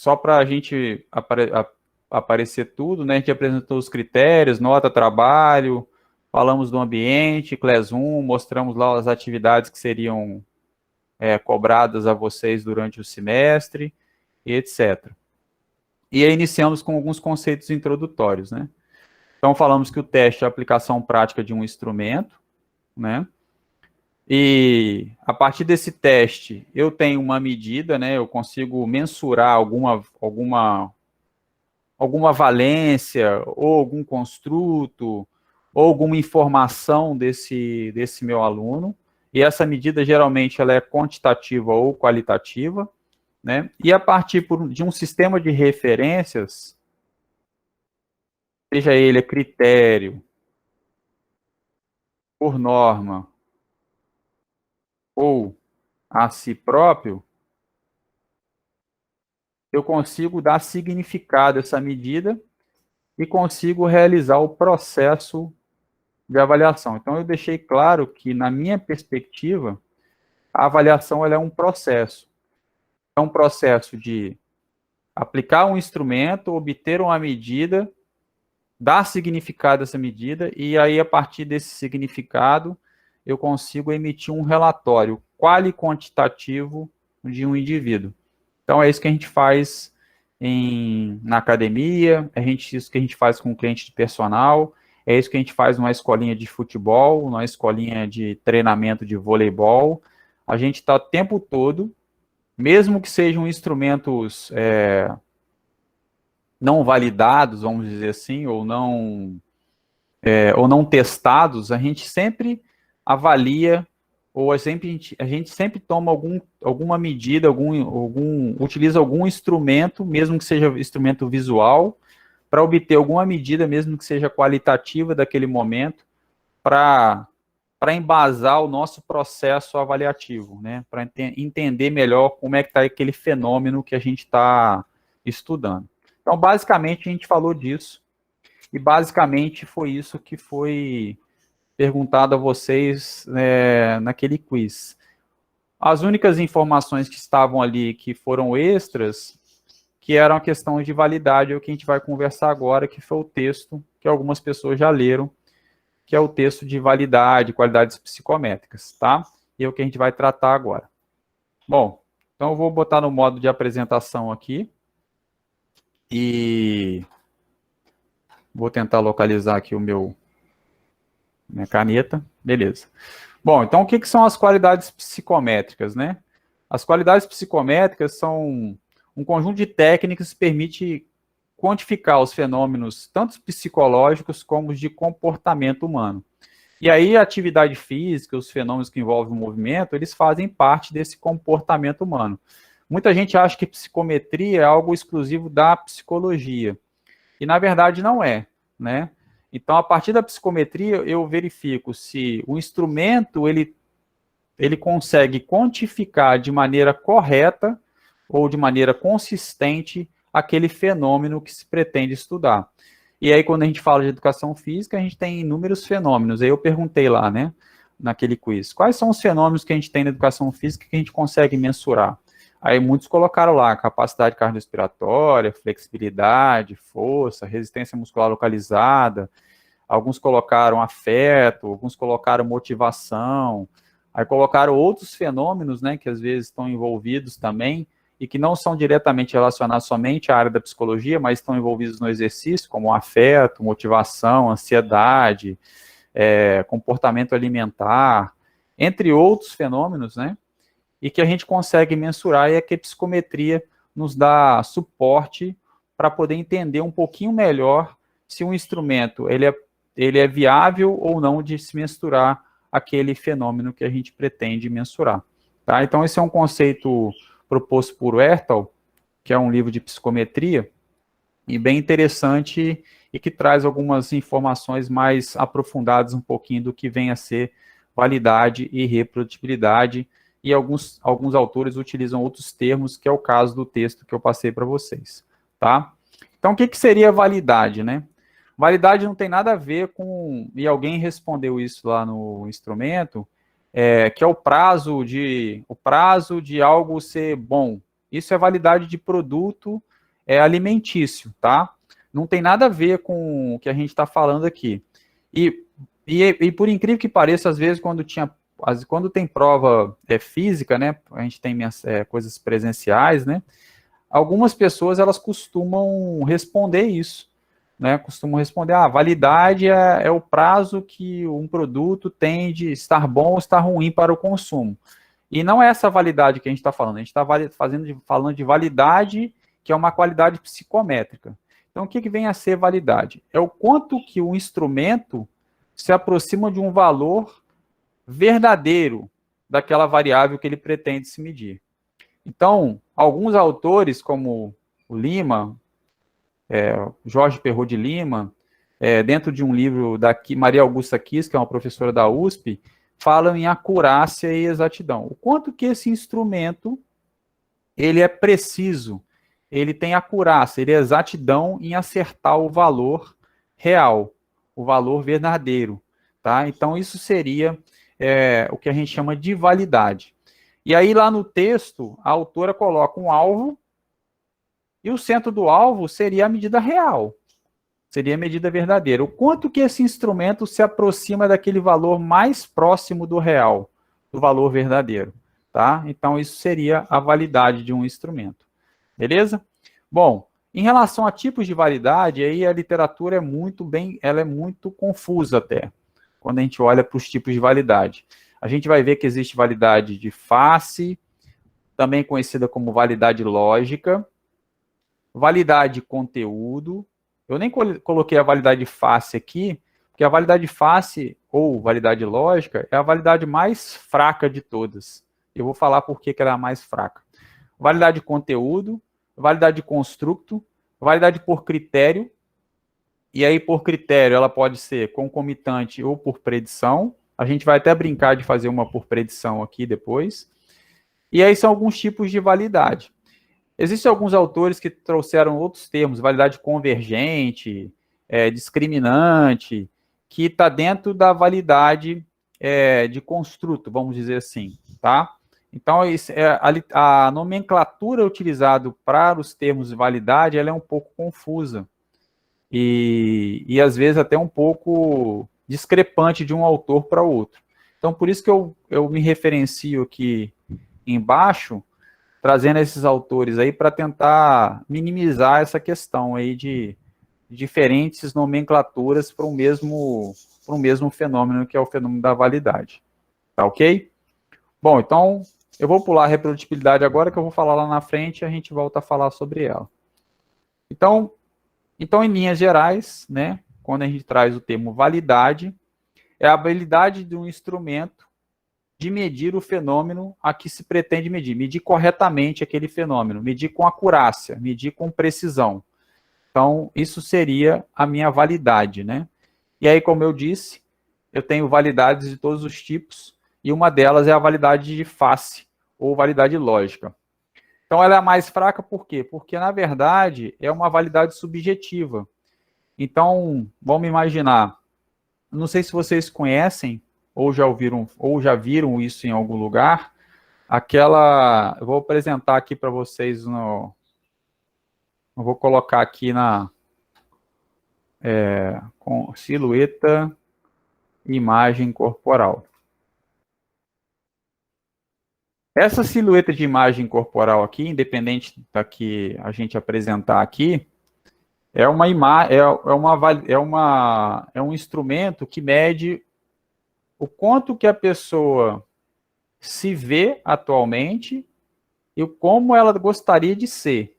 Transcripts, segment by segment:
só para a gente aparecer tudo, né? A gente apresentou os critérios, nota, trabalho, falamos do ambiente, Class 1, mostramos lá as atividades que seriam cobradas a vocês durante o semestre, e etc. E aí iniciamos com alguns conceitos introdutórios, né? Então falamos que o teste é a aplicação prática de um instrumento, né? E a partir desse teste, eu tenho uma medida, né? Eu consigo mensurar alguma valência, ou algum construto, ou alguma informação desse meu aluno. E essa medida, geralmente, ela é quantitativa ou qualitativa, né? E a partir de um sistema de referências, seja ele critério, por norma, ou a si próprio, eu consigo dar significado a essa medida e consigo realizar o processo de avaliação. Então, eu deixei claro que, na minha perspectiva, a avaliação ela é um processo. É um processo de aplicar um instrumento, obter uma medida, dar significado a essa medida, e aí, a partir desse significado, eu consigo emitir um relatório quali-quantitativo de um indivíduo. Então, é isso que a gente faz na academia, isso que a gente faz com o cliente de personal, é isso que a gente faz numa escolinha de futebol, numa escolinha de treinamento de voleibol. A gente está o tempo todo, mesmo que sejam instrumentos não validados, vamos dizer assim, ou não testados, a gente sempre avalia, ou a gente sempre toma alguma medida, utiliza algum instrumento, mesmo que seja instrumento visual, para obter alguma medida, mesmo que seja qualitativa daquele momento, para embasar o nosso processo avaliativo, né? Para entender melhor como é que está aquele fenômeno que a gente está estudando. Então, basicamente, a gente falou disso, e basicamente foi isso que foi perguntado a vocês naquele quiz. As únicas informações que estavam ali, que foram extras, que eram a questão de validade, é o que a gente vai conversar agora, que foi o texto que algumas pessoas já leram, que é o texto de validade, qualidades psicométricas, tá? E é o que a gente vai tratar agora. Bom, então eu vou botar no modo de apresentação aqui, e vou tentar localizar aqui minha caneta, beleza. Bom, então o que são as qualidades psicométricas, né? As qualidades psicométricas são um conjunto de técnicas que permite quantificar os fenômenos, tanto psicológicos como os de comportamento humano. E aí a atividade física, os fenômenos que envolvem o movimento, eles fazem parte desse comportamento humano. Muita gente acha que psicometria é algo exclusivo da psicologia, e na verdade não é, né? Então, a partir da psicometria, eu verifico se o instrumento ele consegue quantificar de maneira correta ou de maneira consistente aquele fenômeno que se pretende estudar. E aí, quando a gente fala de educação física, a gente tem inúmeros fenômenos. Aí eu perguntei lá, né, naquele quiz, quais são os fenômenos que a gente tem na educação física que a gente consegue mensurar? Aí muitos colocaram lá capacidade cardiorrespiratória, flexibilidade, força, resistência muscular localizada. Alguns colocaram afeto, alguns colocaram motivação, aí colocaram outros fenômenos, né, que às vezes estão envolvidos também, e que não são diretamente relacionados somente à área da psicologia, mas estão envolvidos no exercício, como afeto, motivação, ansiedade, comportamento alimentar, entre outros fenômenos, né, e que a gente consegue mensurar, e é que a psicometria nos dá suporte para poder entender um pouquinho melhor se um instrumento ele é viável ou não de se mensurar aquele fenômeno que a gente pretende mensurar. Tá? Então, esse é um conceito proposto por Ertal, que é um livro de psicometria, e bem interessante, e que traz algumas informações mais aprofundadas um pouquinho do que vem a ser validade e reprodutibilidade, e alguns autores utilizam outros termos, que é o caso do texto que eu passei para vocês. Tá? Então, o que seria validade, né? Validade não tem nada a ver com, e alguém respondeu isso lá no instrumento, que é o prazo de algo ser bom. Isso é validade de produto é alimentício, tá? Não tem nada a ver com o que a gente está falando aqui. E por incrível que pareça, às vezes, quando tem prova física, né, a gente tem coisas presenciais, né, algumas pessoas, elas costumam responder isso, né, costumam responder, validade é o prazo que um produto tem de estar bom ou estar ruim para o consumo. E não é essa validade que a gente está falando, a gente está falando de validade, que é uma qualidade psicométrica. Então, o que vem a ser validade? É o quanto que o instrumento se aproxima de um valor verdadeiro daquela variável que ele pretende se medir. Então, alguns autores, como o Lima, Jorge Perrot de Lima, dentro de um livro da Maria Augusta Kiss, que é uma professora da USP, falam em acurácia e exatidão. O quanto que esse instrumento ele é preciso, ele tem acurácia, ele é exatidão em acertar o valor real, o valor verdadeiro, tá? Então, isso seria o que a gente chama de validade. E aí, lá no texto, a autora coloca um alvo, e o centro do alvo seria a medida real, seria a medida verdadeira. O quanto que esse instrumento se aproxima daquele valor mais próximo do real, do valor verdadeiro, tá? Então, isso seria a validade de um instrumento. Beleza? Bom, em relação a tipos de validade, aí a literatura ela é muito confusa até, quando a gente olha para os tipos de validade. A gente vai ver que existe validade de face, também conhecida como validade lógica, validade de conteúdo. Eu nem coloquei a validade de face aqui, porque a validade de face, ou validade lógica, é a validade mais fraca de todas. Eu vou falar por que ela é a mais fraca. Validade de conteúdo, validade de construto, validade por critério, e aí por critério ela pode ser concomitante ou por predição. A gente vai até brincar de fazer uma por predição aqui depois. E aí são alguns tipos de validade. Existem alguns autores que trouxeram outros termos, validade convergente, discriminante, que está dentro da validade de construto, vamos dizer assim, tá? Então, a nomenclatura utilizada para os termos de validade, ela é um pouco confusa. E às vezes até um pouco discrepante de um autor para outro. Então, por isso que eu me referencio aqui embaixo, trazendo esses autores aí para tentar minimizar essa questão aí de diferentes nomenclaturas para um mesmo fenômeno, que é o fenômeno da validade. Tá ok? Bom, então eu vou pular a reprodutibilidade agora, que eu vou falar lá na frente e a gente volta a falar sobre ela. Então em linhas gerais, né, quando a gente traz o termo validade, é a habilidade de um instrumento de medir o fenômeno a que se pretende medir corretamente aquele fenômeno, medir com acurácia, medir com precisão. Então, isso seria a minha validade, né? E aí, como eu disse, eu tenho validades de todos os tipos, e uma delas é a validade de face, ou validade lógica. Então, ela é a mais fraca por quê? Porque, na verdade, é uma validade subjetiva. Então, vamos imaginar, não sei se vocês conhecem, ou já viram isso em algum lugar, eu vou apresentar aqui para vocês, eu vou colocar aqui com silhueta, imagem corporal. Essa silhueta de imagem corporal aqui, independente da que a gente apresentar aqui, é um instrumento que mede o quanto que a pessoa se vê atualmente e como ela gostaria de ser.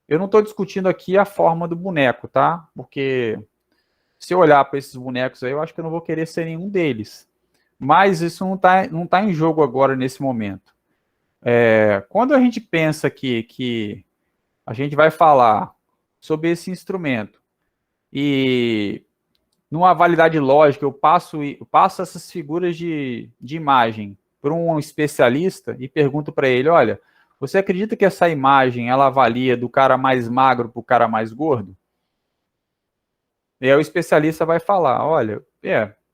Eu não estou discutindo aqui a forma do boneco, tá? Porque se eu olhar para esses bonecos aí, eu acho que eu não vou querer ser nenhum deles. Mas isso não tá em jogo agora, nesse momento. Quando a gente pensa que a gente vai falar sobre esse instrumento e numa validade lógica eu passo essas figuras de imagem para um especialista e pergunto para ele, olha, você acredita que essa imagem ela avalia do cara mais magro para o cara mais gordo? E aí o especialista vai falar, olha,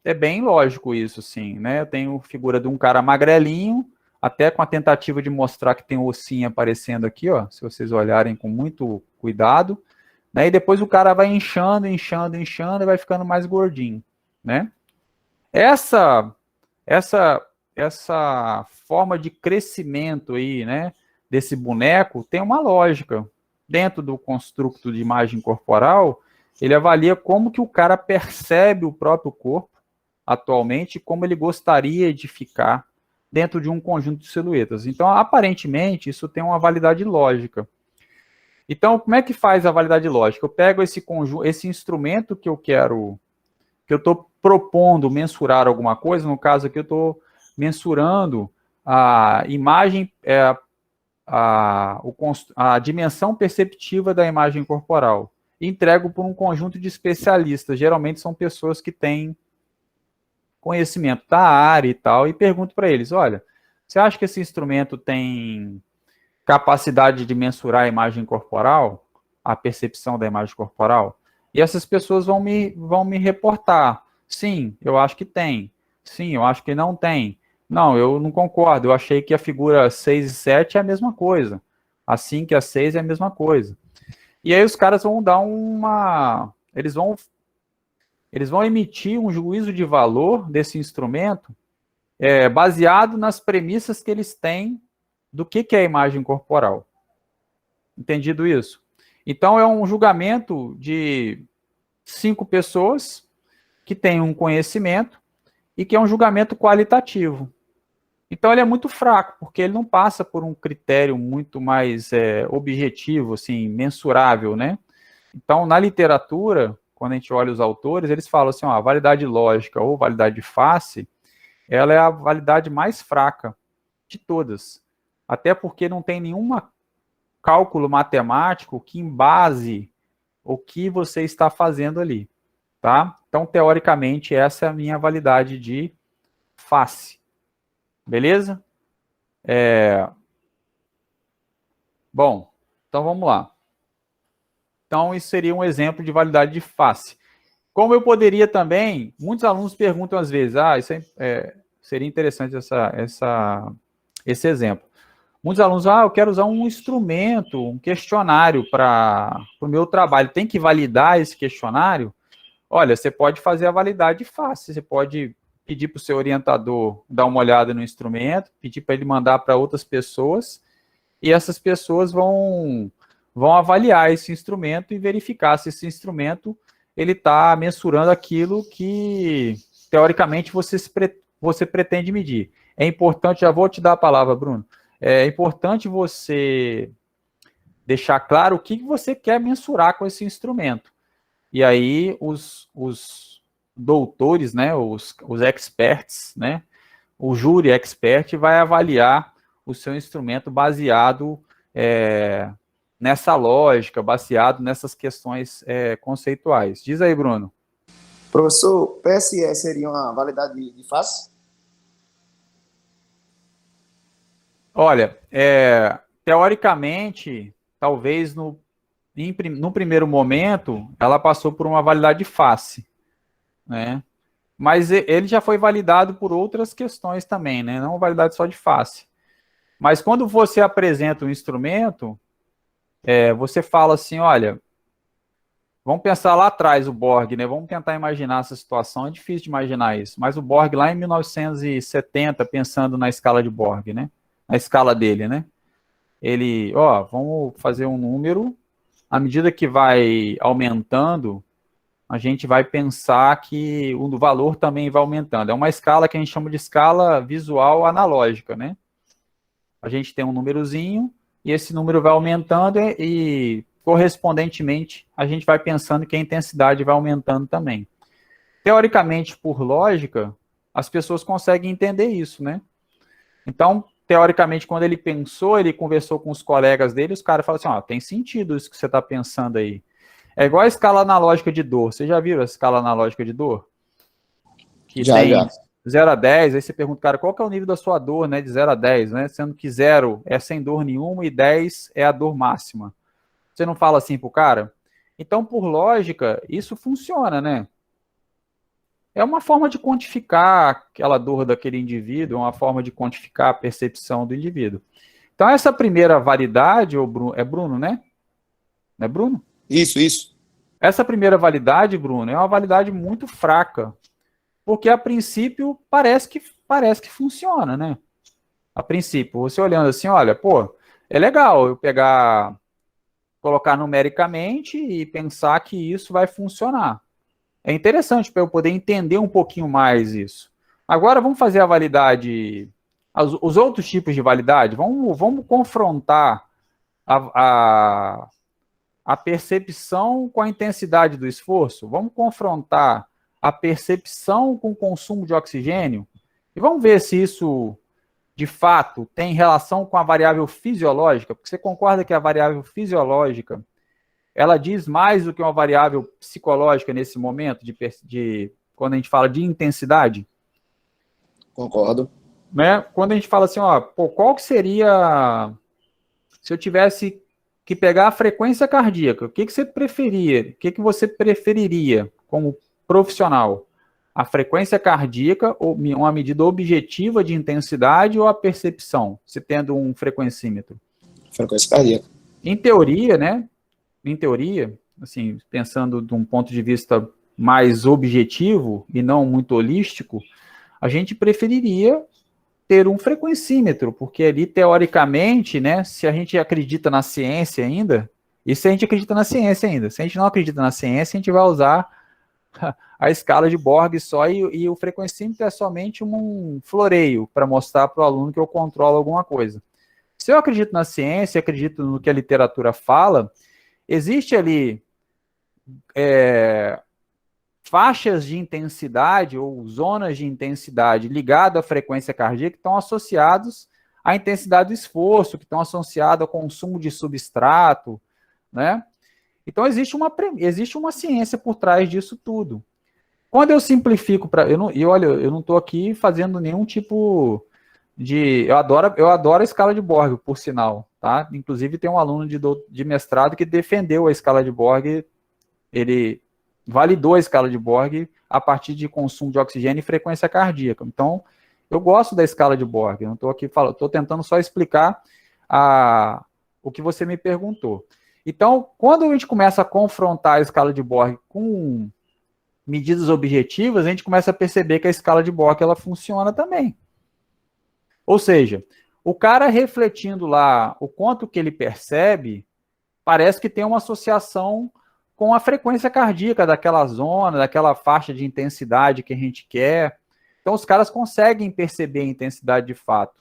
é bem lógico isso, sim, né? Eu tenho figura de um cara magrelinho, até com a tentativa de mostrar que tem um ossinho aparecendo aqui, ó, se vocês olharem com muito cuidado, né? E depois o cara vai inchando, inchando, inchando e vai ficando mais gordinho, né? Essa forma de crescimento aí, né, desse boneco tem uma lógica. Dentro do construto de imagem corporal, ele avalia como que o cara percebe o próprio corpo atualmente e como ele gostaria de ficar dentro de um conjunto de silhuetas. Então, aparentemente, isso tem uma validade lógica. Então, como é que faz a validade lógica? Eu pego esse instrumento que eu estou propondo mensurar alguma coisa, no caso aqui eu estou mensurando a imagem, a dimensão perceptiva da imagem corporal. E entrego para um conjunto de especialistas, geralmente são pessoas que têm conhecimento da área e tal, e pergunto para eles, olha, você acha que esse instrumento tem capacidade de mensurar a imagem corporal, a percepção da imagem corporal? E essas pessoas vão me reportar, sim, eu acho que tem, sim, eu acho que não tem, não, eu não concordo, eu achei que a figura 6 e 7 é a mesma coisa, a 5 e a 6 é a mesma coisa. E aí os caras vão dar eles vão emitir um juízo de valor desse instrumento baseado nas premissas que eles têm do que é a imagem corporal. Entendido isso? Então, é um julgamento de 5 pessoas que têm um conhecimento e que é um julgamento qualitativo. Então, ele é muito fraco, porque ele não passa por um critério muito mais objetivo, assim, mensurável, né? Então, na literatura, quando a gente olha os autores, eles falam assim, ó, a validade lógica ou validade de face, ela é a validade mais fraca de todas. Até porque não tem nenhum cálculo matemático que embase o que você está fazendo ali, tá? Então, teoricamente, essa é a minha validade de face. Beleza? Bom, então vamos lá. Então, isso seria um exemplo de validade de face. Como eu poderia também, muitos alunos perguntam às vezes, isso seria interessante esse exemplo. Muitos alunos, eu quero usar um instrumento, um questionário para o meu trabalho. Tem que validar esse questionário? Olha, você pode fazer a validade fácil. Você pode pedir para o seu orientador dar uma olhada no instrumento, pedir para ele mandar para outras pessoas, e essas pessoas vão avaliar esse instrumento e verificar se esse instrumento ele está mensurando aquilo que, teoricamente, você pretende medir. É importante, já vou te dar a palavra, Bruno, é importante você deixar claro o que você quer mensurar com esse instrumento. E aí, os doutores, né, os experts, né, o júri expert vai avaliar o seu instrumento baseado nessa lógica, baseado nessas questões conceituais. Diz aí, Bruno. Professor, PSE seria uma validade de face? Olha, teoricamente, talvez no primeiro momento, ela passou por uma validade de face, né? Mas ele já foi validado por outras questões também, né? Não validade só de face. Mas quando você apresenta um instrumento, você fala assim, olha, vamos pensar lá atrás o Borg, né? Vamos tentar imaginar essa situação. É difícil de imaginar isso. Mas o Borg lá em 1970, pensando na escala de Borg, né? Na escala dele, né? Ele, vamos fazer um número. À medida que vai aumentando, a gente vai pensar que o valor também vai aumentando. É uma escala que a gente chama de escala visual analógica, né? A gente tem um númerozinho e esse número vai aumentando e correspondentemente, a gente vai pensando que a intensidade vai aumentando também. Teoricamente, por lógica, as pessoas conseguem entender isso, né? Então, teoricamente, quando ele pensou, ele conversou com os colegas dele, os caras falaram assim, tem sentido isso que você está pensando aí. É igual a escala analógica de dor. Você já viu a escala analógica de dor? Que já. 0 a 10, aí você pergunta, cara, qual que é o nível da sua dor, né, de 0 a 10, né? Sendo que 0 é sem dor nenhuma e 10 é a dor máxima. Você não fala assim pro cara? Então, por lógica, isso funciona, né? é uma forma de quantificar aquela dor daquele indivíduo, é uma forma de quantificar a percepção do indivíduo. Então, essa primeira validade, é Bruno, né? Não é Bruno? Isso. Essa primeira validade, Bruno, é uma validade muito fraca, porque a princípio parece que funciona, né? A princípio, você olhando assim, olha, pô, é legal eu pegar, colocar numericamente e pensar que isso vai funcionar. É interessante para eu poder entender um pouquinho mais isso. Agora vamos fazer a validade, os outros tipos de validade, vamos confrontar a, a percepção com a intensidade do esforço, vamos confrontar a percepção com o consumo de oxigênio e vamos ver se isso, de fato, tem relação com a variável fisiológica, porque você concorda que a variável fisiológica ela diz mais do que uma variável psicológica nesse momento, quando a gente fala de intensidade? Concordo. Né? Quando a gente fala assim, ó, pô, qual que seria, se eu tivesse que pegar a frequência cardíaca, o que você preferia? O que você preferiria como profissional? A frequência cardíaca, ou uma medida objetiva de intensidade ou a percepção, se tendo um frequencímetro? Frequência cardíaca. Em teoria, né? Em teoria, assim, pensando de um ponto de vista mais objetivo e não muito holístico, a gente preferiria ter um frequencímetro, porque ali, teoricamente, né, se a gente acredita na ciência ainda, e se a gente acredita na ciência ainda, se a gente não acredita na ciência, a gente vai usar a escala de Borg só, e o frequencímetro é somente um floreio para mostrar para o aluno que eu controlo alguma coisa. Se eu acredito na ciência, acredito no que a literatura fala, existe ali faixas de intensidade ou zonas de intensidade ligadas à frequência cardíaca que estão associados à intensidade do esforço, que estão associados ao consumo de substrato, né? Então, existe uma ciência por trás disso tudo. Quando eu simplifico para... Olha, eu não estou aqui fazendo nenhum tipo de... Eu adoro a escala de Borg, por sinal, tá? Inclusive, tem um aluno de mestrado que defendeu a escala de Borg, ele validou a escala de Borg a partir de consumo de oxigênio e frequência cardíaca. Então, eu gosto da escala de Borg, eu não estou aqui falando, estou tentando só explicar o que você me perguntou. Então, quando a gente começa a confrontar a escala de Borg com medidas objetivas, a gente começa a perceber que a escala de Borg ela funciona também. Ou seja, o cara refletindo lá o quanto que ele percebe, parece que tem uma associação com a frequência cardíaca daquela zona, daquela faixa de intensidade que a gente quer. Então, os caras conseguem perceber a intensidade de fato,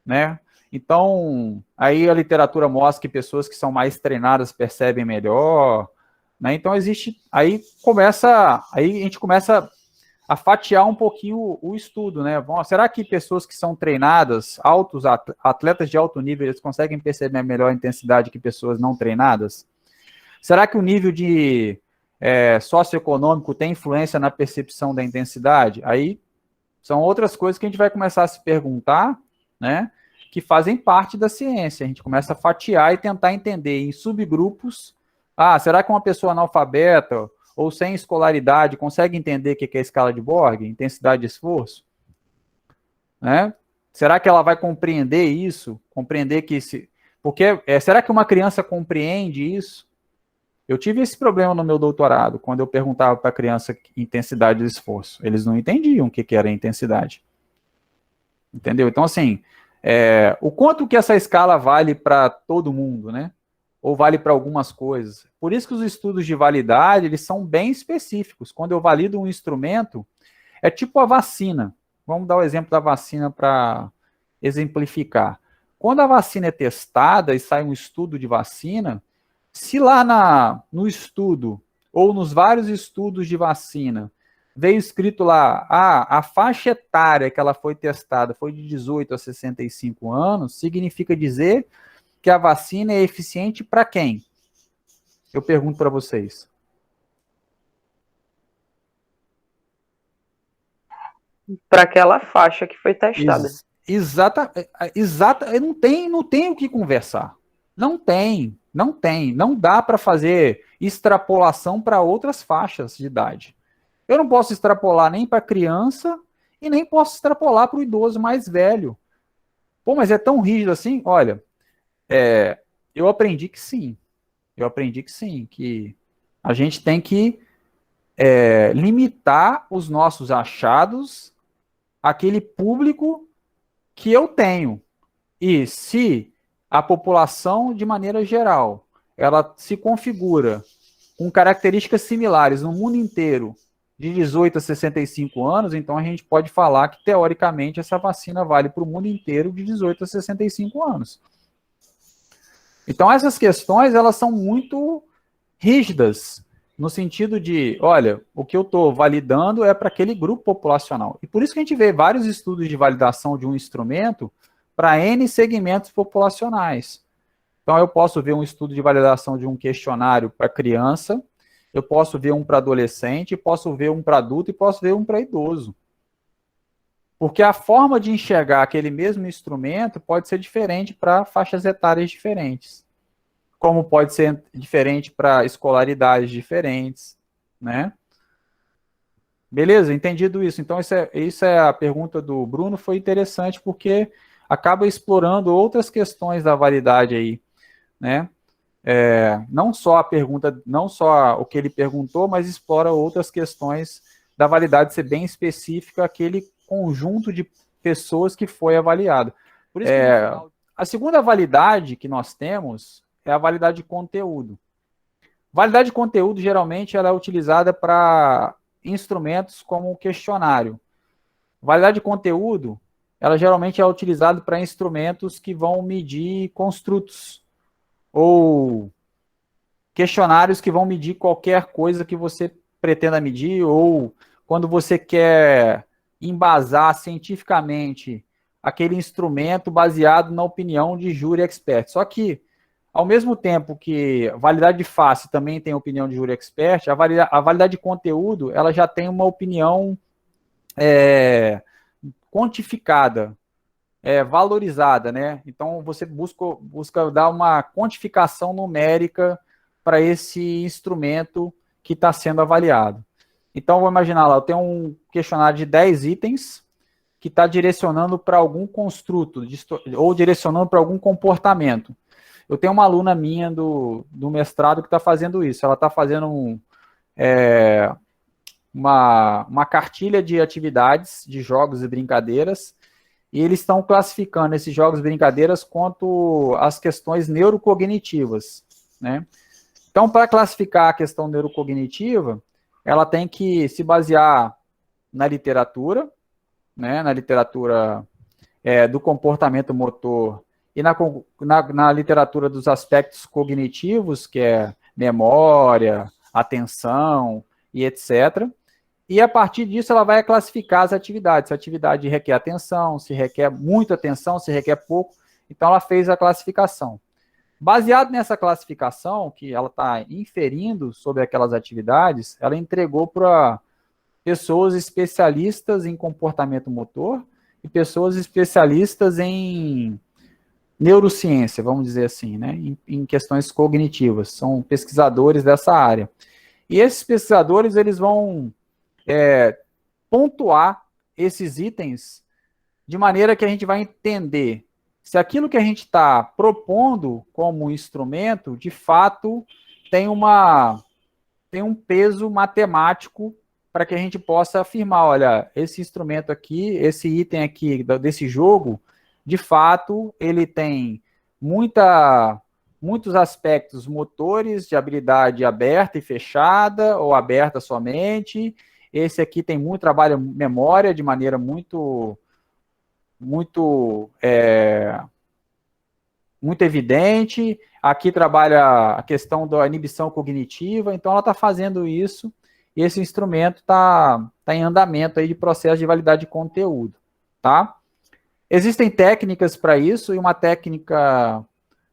né? Então, aí a literatura mostra que pessoas que são mais treinadas percebem melhor, né? Então, aí a gente começa a fatiar um pouquinho o estudo, né? Bom, será que pessoas que são treinadas, atletas de alto nível, eles conseguem perceber melhor a intensidade que pessoas não treinadas? Será que o nível de socioeconômico tem influência na percepção da intensidade? Aí são outras coisas que a gente vai começar a se perguntar, né? Que fazem parte da ciência. A gente começa a fatiar e tentar entender em subgrupos. Será que uma pessoa analfabeta ou sem escolaridade consegue entender o que é a escala de Borg, intensidade de esforço? Né? Será que ela vai compreender isso? Compreender que será que uma criança compreende isso? Eu tive esse problema no meu doutorado, quando eu perguntava para a criança intensidade de esforço. Eles não entendiam o que era intensidade. Entendeu? Então, assim, o quanto que essa escala vale para todo mundo, né? Ou vale para algumas coisas. Por isso que os estudos de validade, eles são bem específicos. Quando eu valido um instrumento, é tipo a vacina. Vamos dar o exemplo da vacina para exemplificar. Quando a vacina é testada e sai um estudo de vacina, se lá no estudo, ou nos vários estudos de vacina, veio escrito lá, a faixa etária que ela foi testada foi de 18 a 65 anos, significa dizer que a vacina é eficiente para quem? Eu pergunto para vocês. Para aquela faixa que foi testada. Exata, não tem o que conversar. Não dá para fazer extrapolação para outras faixas de idade. Eu não posso extrapolar nem para criança e nem posso extrapolar para o idoso mais velho. Pô, mas é tão rígido assim? Olha, eu aprendi que sim. Eu aprendi que sim, que a gente tem que limitar os nossos achados àquele público que eu tenho. E se a população, de maneira geral, ela se configura com características similares no mundo inteiro, de 18 a 65 anos, então a gente pode falar que, teoricamente, essa vacina vale para o mundo inteiro de 18 a 65 anos. Então, essas questões, elas são muito rígidas, no sentido de, olha, o que eu estou validando é para aquele grupo populacional. E por isso que a gente vê vários estudos de validação de um instrumento para N segmentos populacionais. Então, eu posso ver um estudo de validação de um questionário para criança, eu posso ver um para adolescente, posso ver um para adulto e posso ver um para idoso. Porque a forma de enxergar aquele mesmo instrumento pode ser diferente para faixas etárias diferentes. Como pode ser diferente para escolaridades diferentes, né? Beleza? Entendido isso. Então, isso é a pergunta do Bruno, foi interessante porque acaba explorando outras questões da validade aí, né? Não só a pergunta, não só o que ele perguntou, mas explora outras questões da validade ser bem específica aquele conjunto de pessoas que foi avaliado. Por isso que a segunda validade que nós temos é a validade de conteúdo. Validade de conteúdo, geralmente, ela é utilizada para instrumentos como o questionário. Validade de conteúdo, ela geralmente é utilizada para instrumentos que vão medir construtos, ou questionários que vão medir qualquer coisa que você pretenda medir, ou quando você quer embasar cientificamente aquele instrumento baseado na opinião de júri expert. Só que, ao mesmo tempo que a validade de face também tem opinião de júri expert, a validade de conteúdo ela já tem uma opinião quantificada, valorizada, né? Então, você busca dar uma quantificação numérica para esse instrumento que está sendo avaliado. Então, vou imaginar lá, eu tenho um questionário de 10 itens que está direcionando para algum construto, ou direcionando para algum comportamento. Eu tenho uma aluna minha do mestrado que está fazendo isso. Ela está fazendo uma cartilha de atividades, de jogos e brincadeiras, e eles estão classificando esses jogos e brincadeiras quanto às questões neurocognitivas, né? Então, para classificar a questão neurocognitiva, ela tem que se basear na literatura, né? Na literatura do comportamento motor e na literatura dos aspectos cognitivos, que é memória, atenção e etc. E a partir disso ela vai classificar as atividades. Se a atividade requer atenção, se requer muita atenção, se requer pouco. Então ela fez a classificação. Baseado nessa classificação, que ela está inferindo sobre aquelas atividades, ela entregou para pessoas especialistas em comportamento motor e pessoas especialistas em neurociência, vamos dizer assim, né? Em questões cognitivas. São pesquisadores dessa área. E esses pesquisadores, eles vão pontuar esses itens de maneira que a gente vai entender se aquilo que a gente está propondo como instrumento, de fato, tem um peso matemático para que a gente possa afirmar, olha, esse instrumento aqui, esse item aqui desse jogo, de fato, ele tem muitos aspectos motores de habilidade aberta e fechada, ou aberta somente. Esse aqui tem muito trabalho memória de maneira muito evidente. Aqui trabalha a questão da inibição cognitiva. Então, ela está fazendo isso e esse instrumento está em andamento aí de processo de validade de conteúdo, tá? Existem técnicas para isso e uma técnica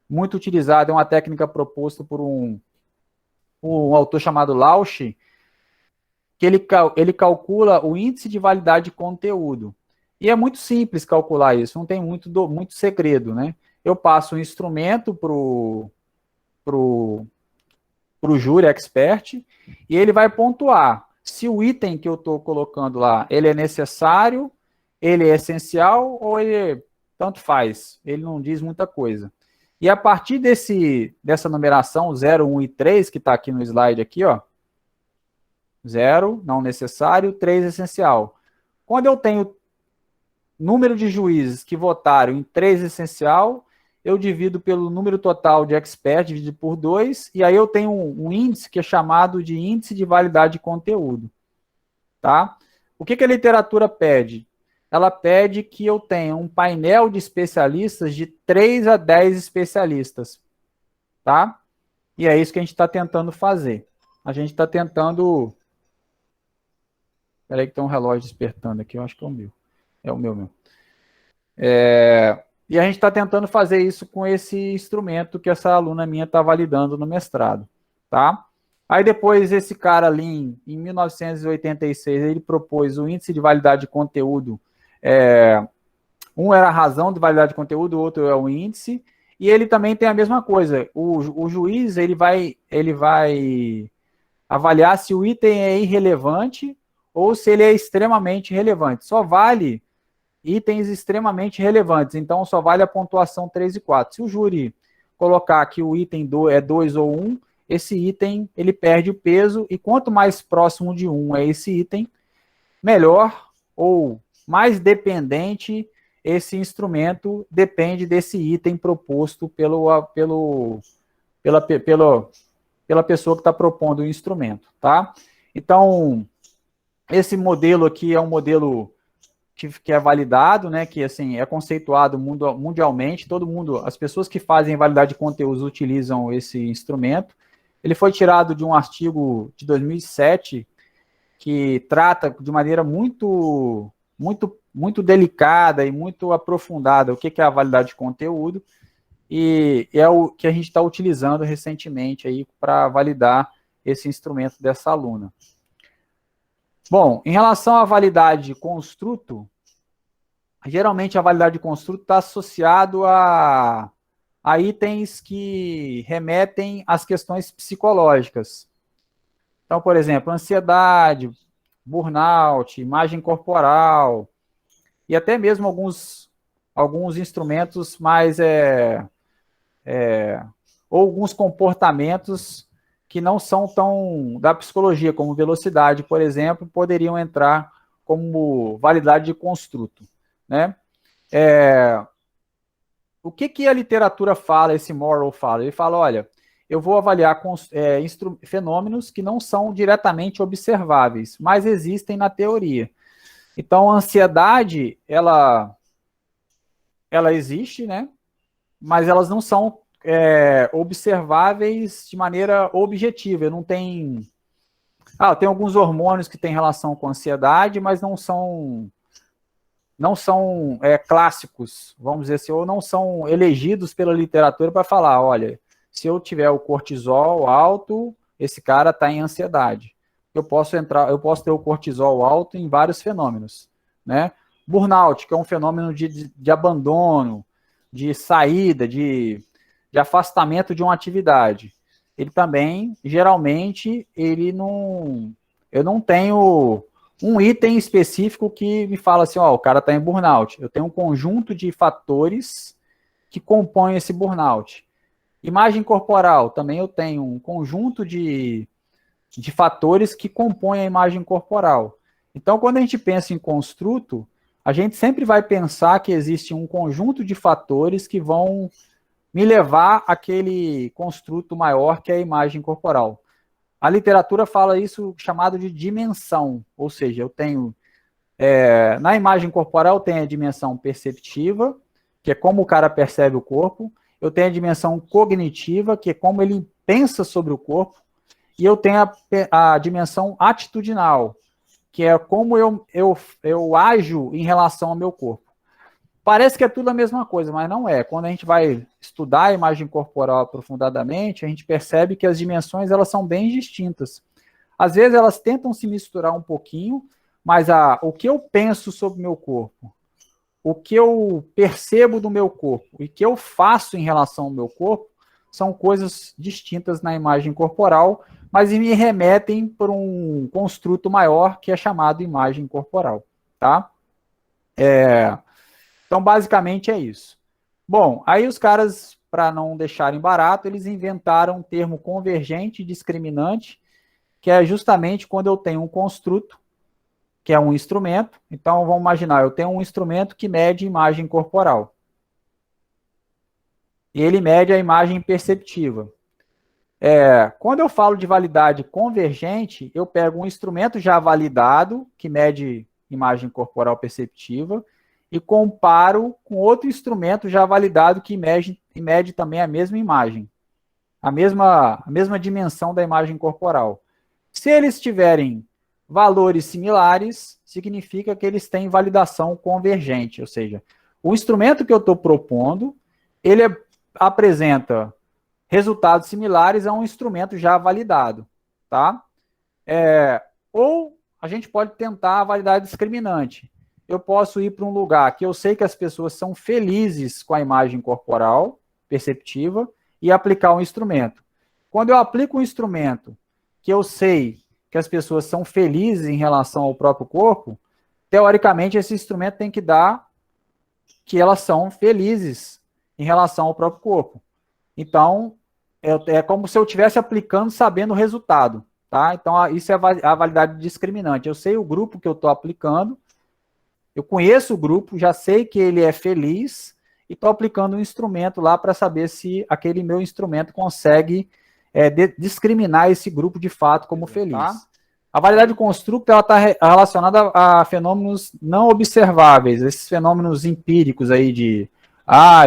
muito utilizada é uma técnica proposta por um autor chamado Lausch, que ele calcula o índice de validade de conteúdo. E é muito simples calcular isso, não tem muito segredo, né? Eu passo um instrumento pro júri expert e ele vai pontuar se o item que eu estou colocando lá, ele é necessário, ele é essencial ou ele tanto faz, ele não diz muita coisa. E a partir dessa numeração 0, 1 e 3, que está aqui no slide aqui, ó, 0, não necessário, 3, essencial. Quando eu tenho número de juízes que votaram em 3, essencial, eu divido pelo número total de expert, dividido por 2, e aí eu tenho um índice que é chamado de índice de validade de conteúdo. Tá? O que a literatura pede? Ela pede que eu tenha um painel de especialistas de 3 a 10 especialistas. Tá? E é isso que a gente está tentando fazer. A gente está tentando... Espera aí que tem um relógio despertando aqui, eu acho que é o meu. É o meu. E a gente está tentando fazer isso com esse instrumento que essa aluna minha está validando no mestrado, tá? Aí depois esse cara ali, em 1986, ele propôs o índice de validade de conteúdo. Um era a razão de validade de conteúdo, o outro é o índice. E ele também tem a mesma coisa. O juiz ele vai avaliar se o item é irrelevante ou se ele é extremamente relevante. Só vale itens extremamente relevantes, então só vale a pontuação 3 e 4. Se o júri colocar que o item é 2 ou 1, esse item ele perde o peso, e quanto mais próximo de 1 é esse item, melhor ou mais dependente esse instrumento depende desse item proposto pela pessoa que está propondo o instrumento, tá? Então, esse modelo aqui é um modelo que é validado, né, que assim é conceituado mundialmente, todo mundo, as pessoas que fazem validade de conteúdos utilizam esse instrumento. Ele foi tirado de um artigo de 2007 que trata de maneira muito delicada e muito aprofundada o que é a validade de conteúdo, e é o que a gente está utilizando recentemente aí para validar esse instrumento dessa aluna. Bom, em relação à validade de construto, geralmente a validade de construto está associado a itens que remetem às questões psicológicas. Então, por exemplo, ansiedade, burnout, imagem corporal, e até mesmo alguns instrumentos mais ou alguns comportamentos que não são tão da psicologia, como velocidade, por exemplo, poderiam entrar como validade de construto, né? O que a literatura fala, esse Morrow fala? Ele fala, olha, eu vou avaliar fenômenos que não são diretamente observáveis, mas existem na teoria. Então, a ansiedade, ela existe, né? Mas elas não são observáveis de maneira objetiva. Não tem... tem alguns hormônios que têm relação com a ansiedade, mas não são clássicos, vamos dizer assim, ou não são elegidos pela literatura para falar, olha, se eu tiver o cortisol alto, esse cara está em ansiedade. Eu posso ter o cortisol alto em vários fenômenos, né? Burnout, que é um fenômeno de abandono, de saída, de afastamento de uma atividade. Ele também, geralmente, eu não tenho um item específico que me fala assim, o cara está em burnout. Eu tenho um conjunto de fatores que compõem esse burnout. Imagem corporal, também eu tenho um conjunto de fatores que compõem a imagem corporal. Então, quando a gente pensa em construto, a gente sempre vai pensar que existe um conjunto de fatores que vão me levar àquele construto maior que é a imagem corporal. A literatura fala isso chamado de dimensão, ou seja, eu tenho, na imagem corporal, eu tenho a dimensão perceptiva, que é como o cara percebe o corpo, eu tenho a dimensão cognitiva, que é como ele pensa sobre o corpo, e eu tenho a dimensão atitudinal, que é como eu ajo em relação ao meu corpo. Parece que é tudo a mesma coisa, mas não é. Quando a gente vai estudar a imagem corporal aprofundadamente, a gente percebe que as dimensões elas são bem distintas. Às vezes elas tentam se misturar um pouquinho, mas o que eu penso sobre o meu corpo, o que eu percebo do meu corpo e o que eu faço em relação ao meu corpo são coisas distintas na imagem corporal, mas me remetem para um construto maior que é chamado imagem corporal, tá? Então, basicamente é isso. Bom, aí os caras, para não deixarem barato, eles inventaram um termo convergente e discriminante, que é justamente quando eu tenho um construto, que é um instrumento. Então, vamos imaginar, eu tenho um instrumento que mede imagem corporal. E ele mede a imagem perceptiva. Quando eu falo de validade convergente, eu pego um instrumento já validado, que mede imagem corporal perceptiva, e comparo com outro instrumento já validado que mede também a mesma imagem, a mesma dimensão da imagem corporal. Se eles tiverem valores similares, significa que eles têm validação convergente, ou seja, o instrumento que eu estou propondo, ele apresenta resultados similares a um instrumento já validado, tá? Ou a gente pode tentar a validade discriminante. Eu posso ir para um lugar que eu sei que as pessoas são felizes com a imagem corporal perceptiva e aplicar um instrumento. Quando eu aplico um instrumento que eu sei que as pessoas são felizes em relação ao próprio corpo, teoricamente esse instrumento tem que dar que elas são felizes em relação ao próprio corpo. Então, é como se eu estivesse aplicando sabendo o resultado, tá? Então, isso é a validade discriminante. Eu sei o grupo que eu estou aplicando, eu conheço o grupo, já sei que ele é feliz e estou aplicando um instrumento lá para saber se aquele meu instrumento consegue discriminar esse grupo de fato como feliz. Tá? A validade constructa está relacionada a fenômenos não observáveis, esses fenômenos empíricos aí de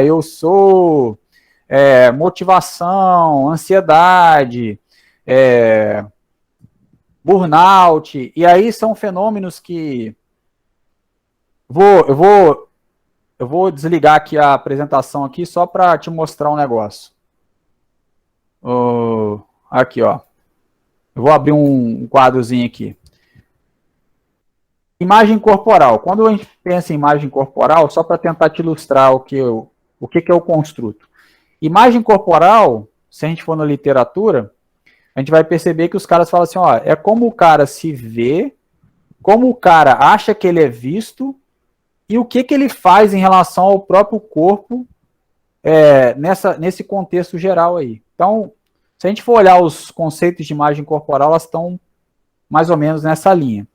eu sou motivação, ansiedade, burnout, e aí são fenômenos que eu vou desligar aqui a apresentação aqui só para te mostrar um negócio. Aqui, ó. Eu vou abrir um quadrozinho aqui. Imagem corporal. Quando a gente pensa em imagem corporal, só para tentar te ilustrar o que é o construto. Imagem corporal, se a gente for na literatura, a gente vai perceber que os caras falam assim, é como o cara se vê, como o cara acha que ele é visto, e o que ele faz em relação ao próprio corpo nesse contexto geral aí. Então, se a gente for olhar os conceitos de imagem corporal, elas estão mais ou menos nessa linha.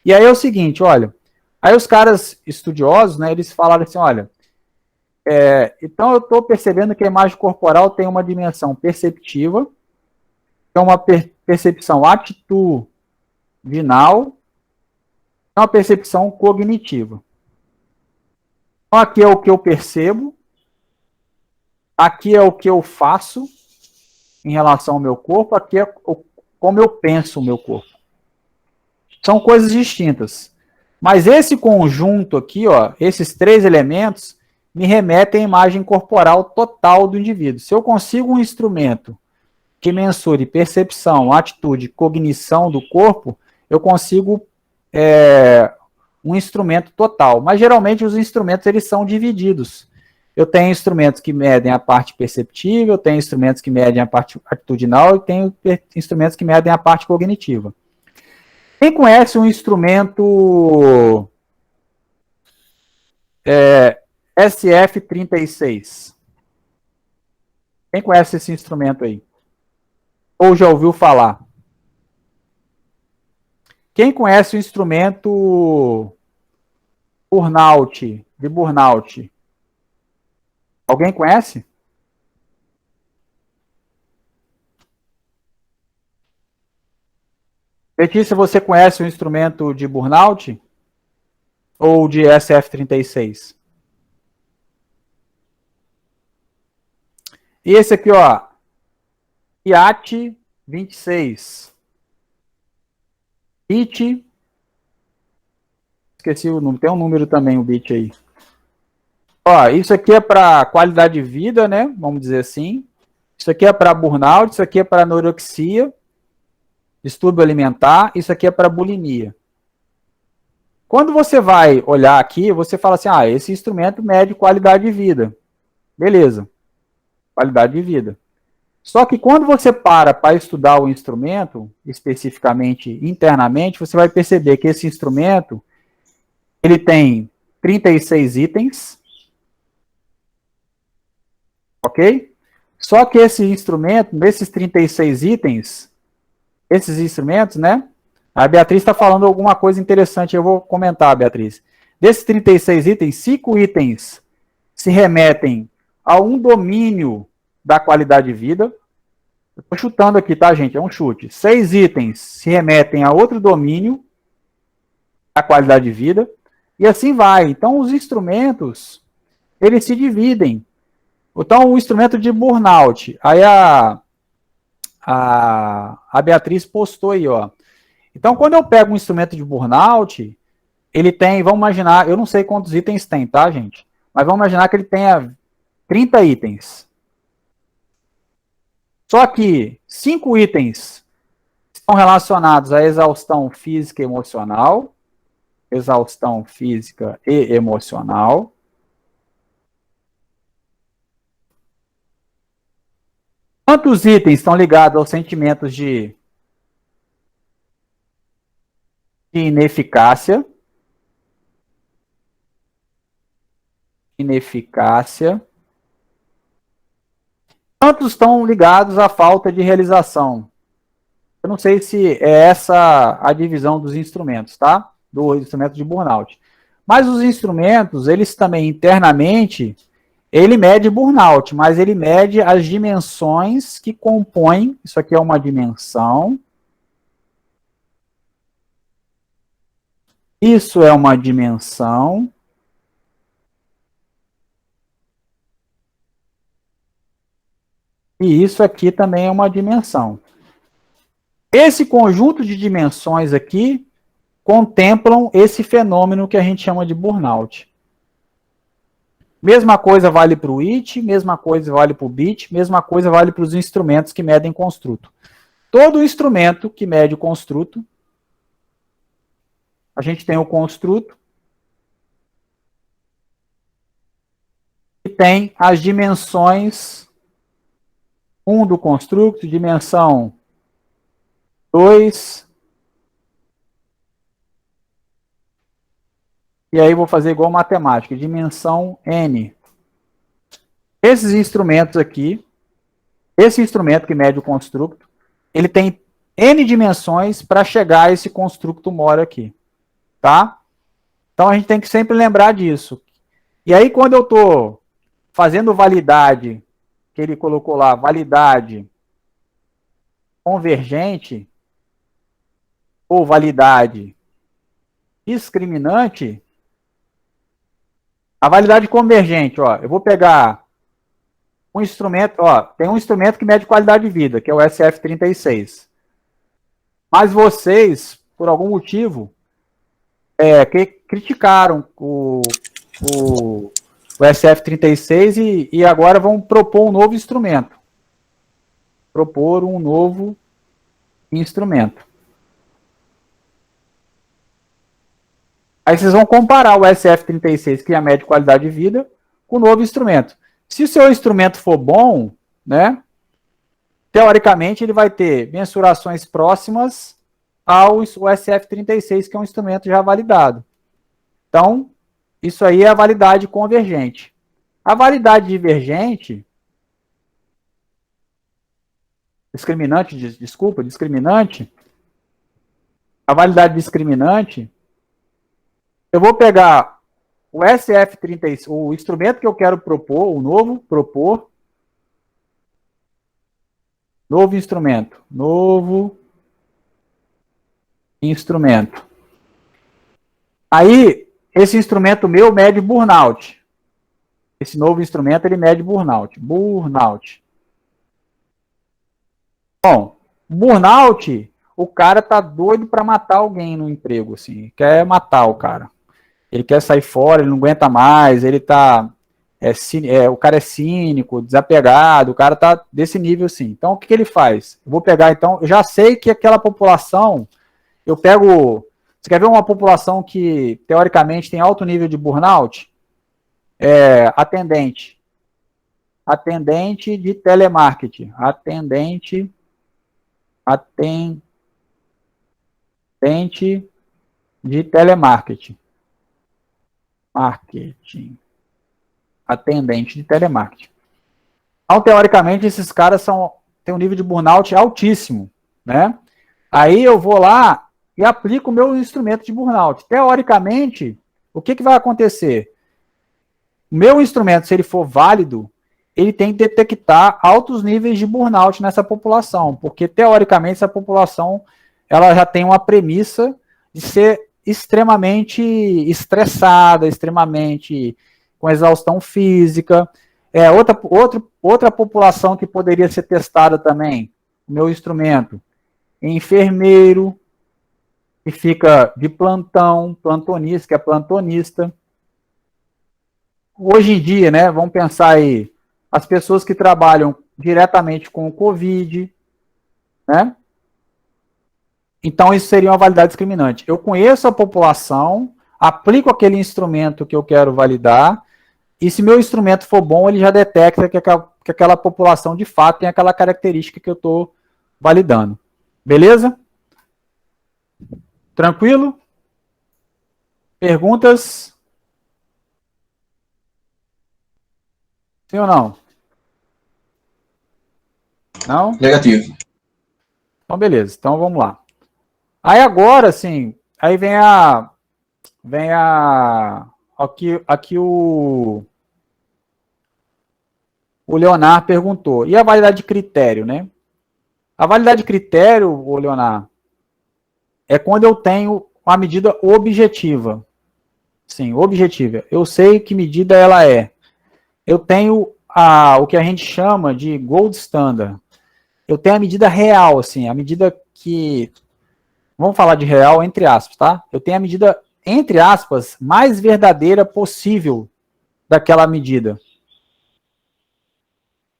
E aí é o seguinte, olha, aí os caras estudiosos, né, eles falaram assim, olha, então eu estou percebendo que a imagem corporal tem uma dimensão perceptiva, tem uma percepção atitudinal, e uma percepção cognitiva. Então aqui é o que eu percebo, aqui é o que eu faço em relação ao meu corpo, aqui é como eu penso o meu corpo. São coisas distintas. Mas esse conjunto aqui, esses três elementos, me remetem à imagem corporal total do indivíduo. Se eu consigo um instrumento que mensure percepção, atitude, cognição do corpo, eu consigo um instrumento total. Mas geralmente os instrumentos eles são divididos. Eu tenho instrumentos que medem a parte perceptível, eu tenho instrumentos que medem a parte atitudinal e tenho instrumentos que medem a parte cognitiva. Quem conhece um instrumento SF36? Quem conhece esse instrumento aí? Ou já ouviu falar? Quem conhece o instrumento de burnout? Alguém conhece? Letícia, você conhece o instrumento de burnout? Ou de SF36? E esse aqui, IAT 26. BIT. Esqueci o número, tem um número também, o BIT aí. Isso aqui é para qualidade de vida, né? Vamos dizer assim. Isso aqui é para burnout, isso aqui é para anorexia, distúrbio alimentar, isso aqui é para bulimia. Quando você vai olhar aqui, você fala assim, esse instrumento mede qualidade de vida. Beleza. Qualidade de vida. Só que quando você para estudar o instrumento, especificamente internamente, você vai perceber que esse instrumento, ele tem 36 itens, ok? Só que esse instrumento, nesses 36 itens, esses instrumentos, né? A Beatriz está falando alguma coisa interessante, eu vou comentar, Beatriz. Desses 36 itens, 5 itens se remetem a um domínio da qualidade de vida. Estou chutando aqui, tá, gente? É um chute. 6 itens se remetem a outro domínio da qualidade de vida. E assim vai. Então, os instrumentos, eles se dividem. Então, o instrumento de burnout. Aí a Beatriz postou aí, ó. Então, quando eu pego um instrumento de burnout, ele tem, vamos imaginar, eu não sei quantos itens tem, tá, gente? Mas vamos imaginar que ele tenha 30 itens. Só que 5 itens estão relacionados à exaustão física e emocional. Exaustão física e emocional. Quantos itens estão ligados aos sentimentos de ineficácia? Ineficácia. Quantos estão ligados à falta de realização? Eu não sei se é essa a divisão dos instrumentos, tá? Do instrumento de burnout. Mas os instrumentos, eles também internamente, ele mede burnout, mas ele mede as dimensões que compõem, isso aqui é uma dimensão. Isso é uma dimensão. E isso aqui também é uma dimensão. Esse conjunto de dimensões aqui contemplam esse fenômeno que a gente chama de burnout. Mesma coisa vale para o IT, mesma coisa vale para o BIT, mesma coisa vale para os instrumentos que medem construto. Todo instrumento que mede o construto, a gente tem o construto, que tem as dimensões 1 do construto, dimensão 2, e aí vou fazer igual matemática, dimensão N. Esses instrumentos aqui, esse instrumento que mede o construto, ele tem N dimensões para chegar a esse construto mora aqui, tá? Então a gente tem que sempre lembrar disso. E aí quando eu estou fazendo validade, que ele colocou lá, validade convergente, ou validade discriminante, a validade convergente, ó, eu vou pegar um instrumento, ó, tem um instrumento que mede qualidade de vida, que é o SF36. Mas vocês, por algum motivo, que criticaram o SF36 e agora vão propor um novo instrumento. Propor um novo instrumento. Aí vocês vão comparar o SF36, que é a média de qualidade de vida, com o novo instrumento. Se o seu instrumento for bom, né, teoricamente ele vai ter mensurações próximas ao SF36, que é um instrumento já validado. Então, isso aí é a validade convergente. A validade divergente, discriminante, a validade discriminante, eu vou pegar o SF36, o instrumento que eu quero propor, o novo, novo instrumento. Aí, esse instrumento meu mede burnout. Esse novo instrumento, ele mede burnout. Bom, burnout, o cara tá doido para matar alguém no emprego, assim, quer matar o cara. Ele quer sair fora, ele não aguenta mais, ele tá... o cara é cínico, desapegado, o cara tá desse nível assim. Então, o que ele faz? Eu vou pegar, então, eu já sei que aquela população, eu pego... Você quer ver uma população que, teoricamente, tem alto nível de burnout? Atendente. atendente de telemarketing, atendente de telemarketing, atendente de telemarketing. Então, teoricamente, esses caras têm um nível de burnout altíssimo, né? Aí eu vou lá e aplico o meu instrumento de burnout. Teoricamente, o que vai acontecer? O meu instrumento, se ele for válido, ele tem que detectar altos níveis de burnout nessa população, porque, teoricamente, essa população ela já tem uma premissa de ser extremamente estressada, extremamente com exaustão física. Outra população que poderia ser testada também, o meu instrumento, enfermeiro, que fica de plantão, plantonista, que é plantonista. Hoje em dia, né, vamos pensar aí, as pessoas que trabalham diretamente com o Covid, né? Então, isso seria uma validade discriminante. Eu conheço a população, aplico aquele instrumento que eu quero validar, e se meu instrumento for bom, ele já detecta que aquela população, de fato, tem aquela característica que eu estou validando. Beleza? Tranquilo? Perguntas? Sim ou não? Não? Negativo. Então, beleza. Então, vamos lá. Aí agora, sim, aí aqui o Leonardo perguntou. E a validade de critério, né? A validade de critério, o Leonardo, é quando eu tenho uma medida objetiva. Sim, objetiva. Eu sei que medida ela é. Eu tenho o que a gente chama de gold standard. Eu tenho a medida real, assim, a medida que... Vamos falar de real entre aspas, tá? Eu tenho a medida, entre aspas, mais verdadeira possível daquela medida.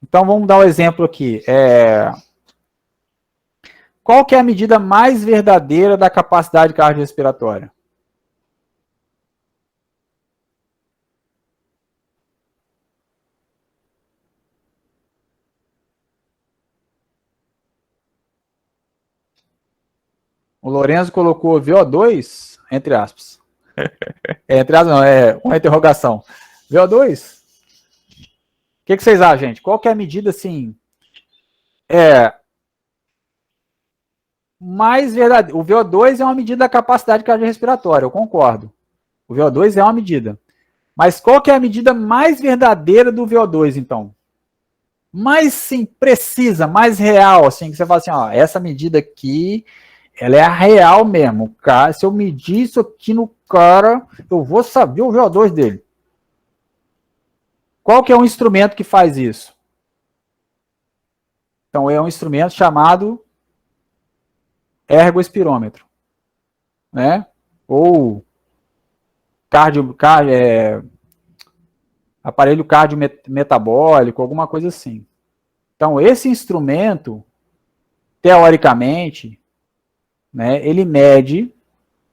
Então, vamos dar um exemplo aqui. Qual que é a medida mais verdadeira da capacidade cardiorrespiratória? O Lorenzo colocou VO2, entre aspas. Entre aspas não, é uma interrogação. VO2? O que vocês acham, gente? Qual que é a medida, assim, mais verdadeira? O VO2 é uma medida da capacidade cardiorrespiratória, eu concordo. O VO2 é uma medida. Mas qual que é a medida mais verdadeira do VO2, então? Mais, sim, precisa, mais real, assim, que você fala assim, ó, essa medida aqui, ela é a real mesmo. Cara, se eu medir isso aqui no cara, eu vou saber o VO2 dele. Qual que é o instrumento que faz isso? Então, é um instrumento chamado ergoespirômetro, né? Ou aparelho cardiometabólico, alguma coisa assim. Então, esse instrumento, teoricamente, né, ele mede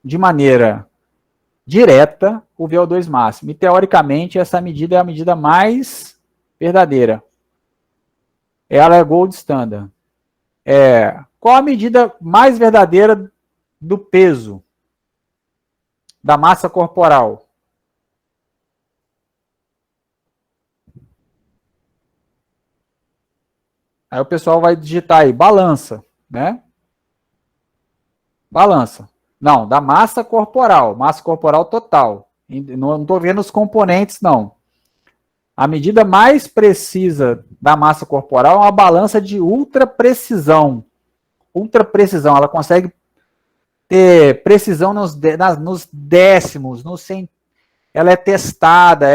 de maneira direta o VO2 máximo. E, teoricamente, essa medida é a medida mais verdadeira. Ela é gold standard. Qual a medida mais verdadeira do peso? Da massa corporal? Aí o pessoal vai digitar aí, balança, né? Balança. Não, da massa corporal total. Não estou vendo os componentes, não. A medida mais precisa da massa corporal é uma balança de ultra precisão. Ultra precisão, ela consegue ter precisão nos décimos, ela é testada,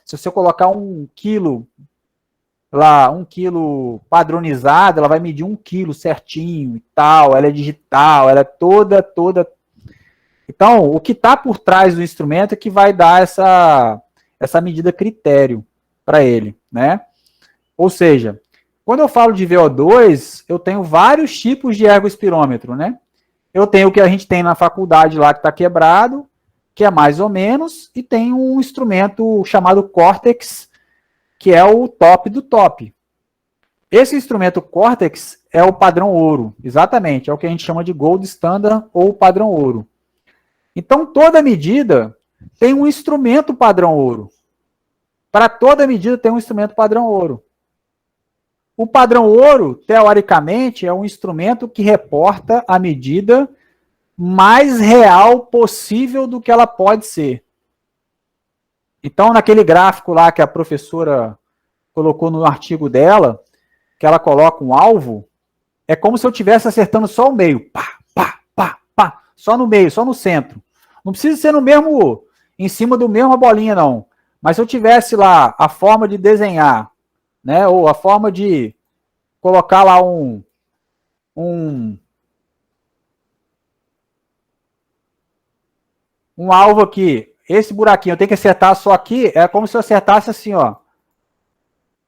se você colocar 1 quilo lá, 1 quilo padronizado, ela vai medir 1 quilo certinho e tal, ela é digital, ela é toda. Então, o que está por trás do instrumento é que vai dar essa medida critério para ele, né? Ou seja, quando eu falo de VO2, eu tenho vários tipos de ergoespirômetro, né? Eu tenho o que a gente tem na faculdade lá que está quebrado, que é mais ou menos, e tem um instrumento chamado Cortex, que é o top do top. Esse instrumento Cortex é o padrão ouro, exatamente, é o que a gente chama de Gold Standard ou padrão ouro. Então, toda medida tem um instrumento padrão ouro. Para toda medida tem um instrumento padrão ouro. O padrão ouro, teoricamente, é um instrumento que reporta a medida mais real possível do que ela pode ser. Então, naquele gráfico lá que a professora colocou no artigo dela, que ela coloca um alvo, é como se eu estivesse acertando só o meio. Pá, pá, pá, pá. Só no meio, só no centro. Não precisa ser no mesmo, em cima do mesmo bolinha, não. Mas se eu tivesse lá a forma de desenhar, né, ou a forma de colocar lá um alvo aqui, esse buraquinho eu tenho que acertar só aqui, é como se eu acertasse assim, ó.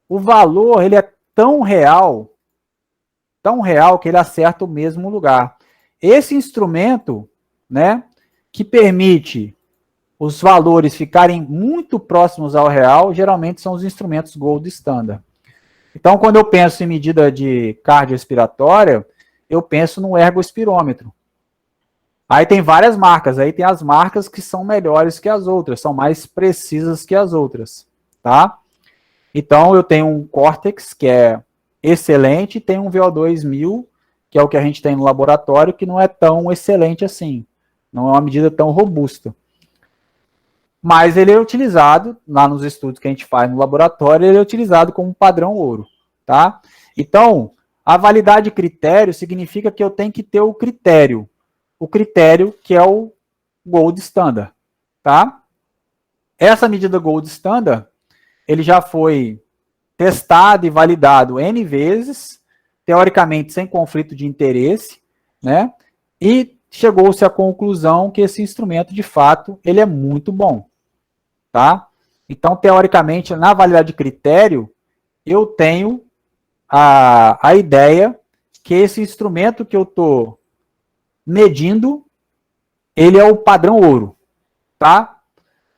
O valor, ele é tão real que ele acerta o mesmo lugar. Esse instrumento, né, que permite os valores ficarem muito próximos ao real, geralmente são os instrumentos Gold Standard. Então, quando eu penso em medida de cardiorrespiratória, eu penso no ergospirômetro. Aí tem várias marcas, aí tem as marcas que são melhores que as outras, são mais precisas que as outras, tá? Então, eu tenho um Cortex, que é excelente, e tem um VO2 1000, que é o que a gente tem no laboratório, que não é tão excelente assim, não é uma medida tão robusta. Mas ele é utilizado, lá nos estudos que a gente faz no laboratório, ele é utilizado como padrão ouro, tá? Então, a validade de critério significa que eu tenho que ter o critério que é o Gold Standard, tá? Essa medida Gold Standard, ele já foi testado e validado N vezes, teoricamente sem conflito de interesse, né? E chegou-se à conclusão que esse instrumento, de fato, ele é muito bom, tá? Então, teoricamente, na validade de critério, eu tenho a ideia que esse instrumento que eu estou medindo, ele é o padrão ouro, tá?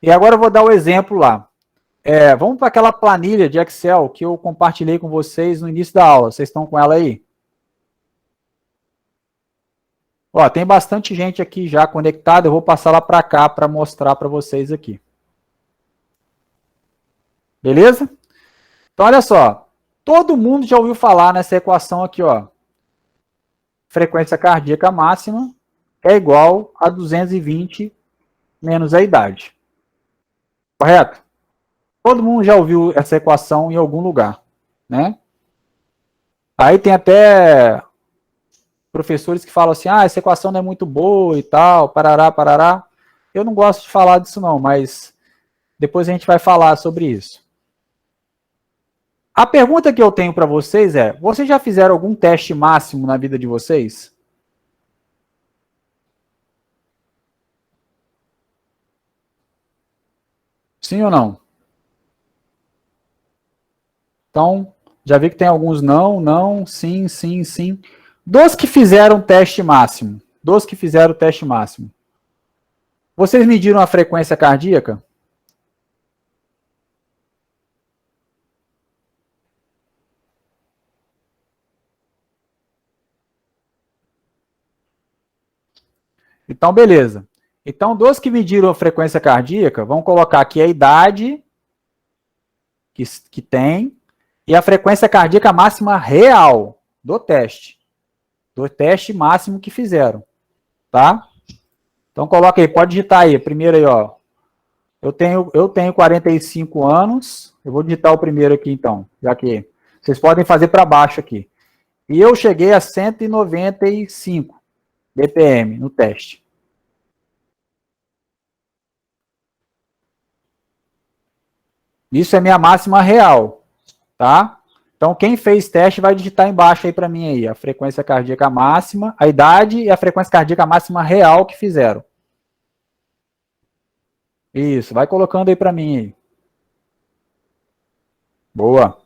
E agora eu vou dar o exemplo lá. Vamos para aquela planilha de Excel que eu compartilhei com vocês no início da aula. Vocês estão com ela aí? Ó, tem bastante gente aqui já conectada. Eu vou passar lá para cá para mostrar para vocês aqui. Beleza? Então, olha só. Todo mundo já ouviu falar nessa equação aqui, ó. Frequência cardíaca máxima é igual a 220 menos a idade. Correto? Todo mundo já ouviu essa equação em algum lugar, né? Aí tem até professores que falam assim, essa equação não é muito boa e tal, parará, parará. Eu não gosto de falar disso não, mas depois a gente vai falar sobre isso. A pergunta que eu tenho para vocês é, vocês já fizeram algum teste máximo na vida de vocês? Sim ou não? Então, já vi que tem alguns não, não, sim, sim, sim. Dos que fizeram teste máximo, vocês mediram a frequência cardíaca? Então, beleza. Então, dos que mediram a frequência cardíaca, vamos colocar aqui a idade que tem e a frequência cardíaca máxima real do teste máximo que fizeram, tá? Então, coloca aí, pode digitar aí, primeiro aí, ó. Eu tenho 45 anos, eu vou digitar o primeiro aqui então, já que vocês podem fazer para baixo aqui. E eu cheguei a 195 BPM no teste. Isso é minha máxima real, tá? Então, quem fez teste vai digitar embaixo aí para mim aí, a frequência cardíaca máxima, a idade e a frequência cardíaca máxima real que fizeram. Isso, vai colocando aí para mim aí. Boa.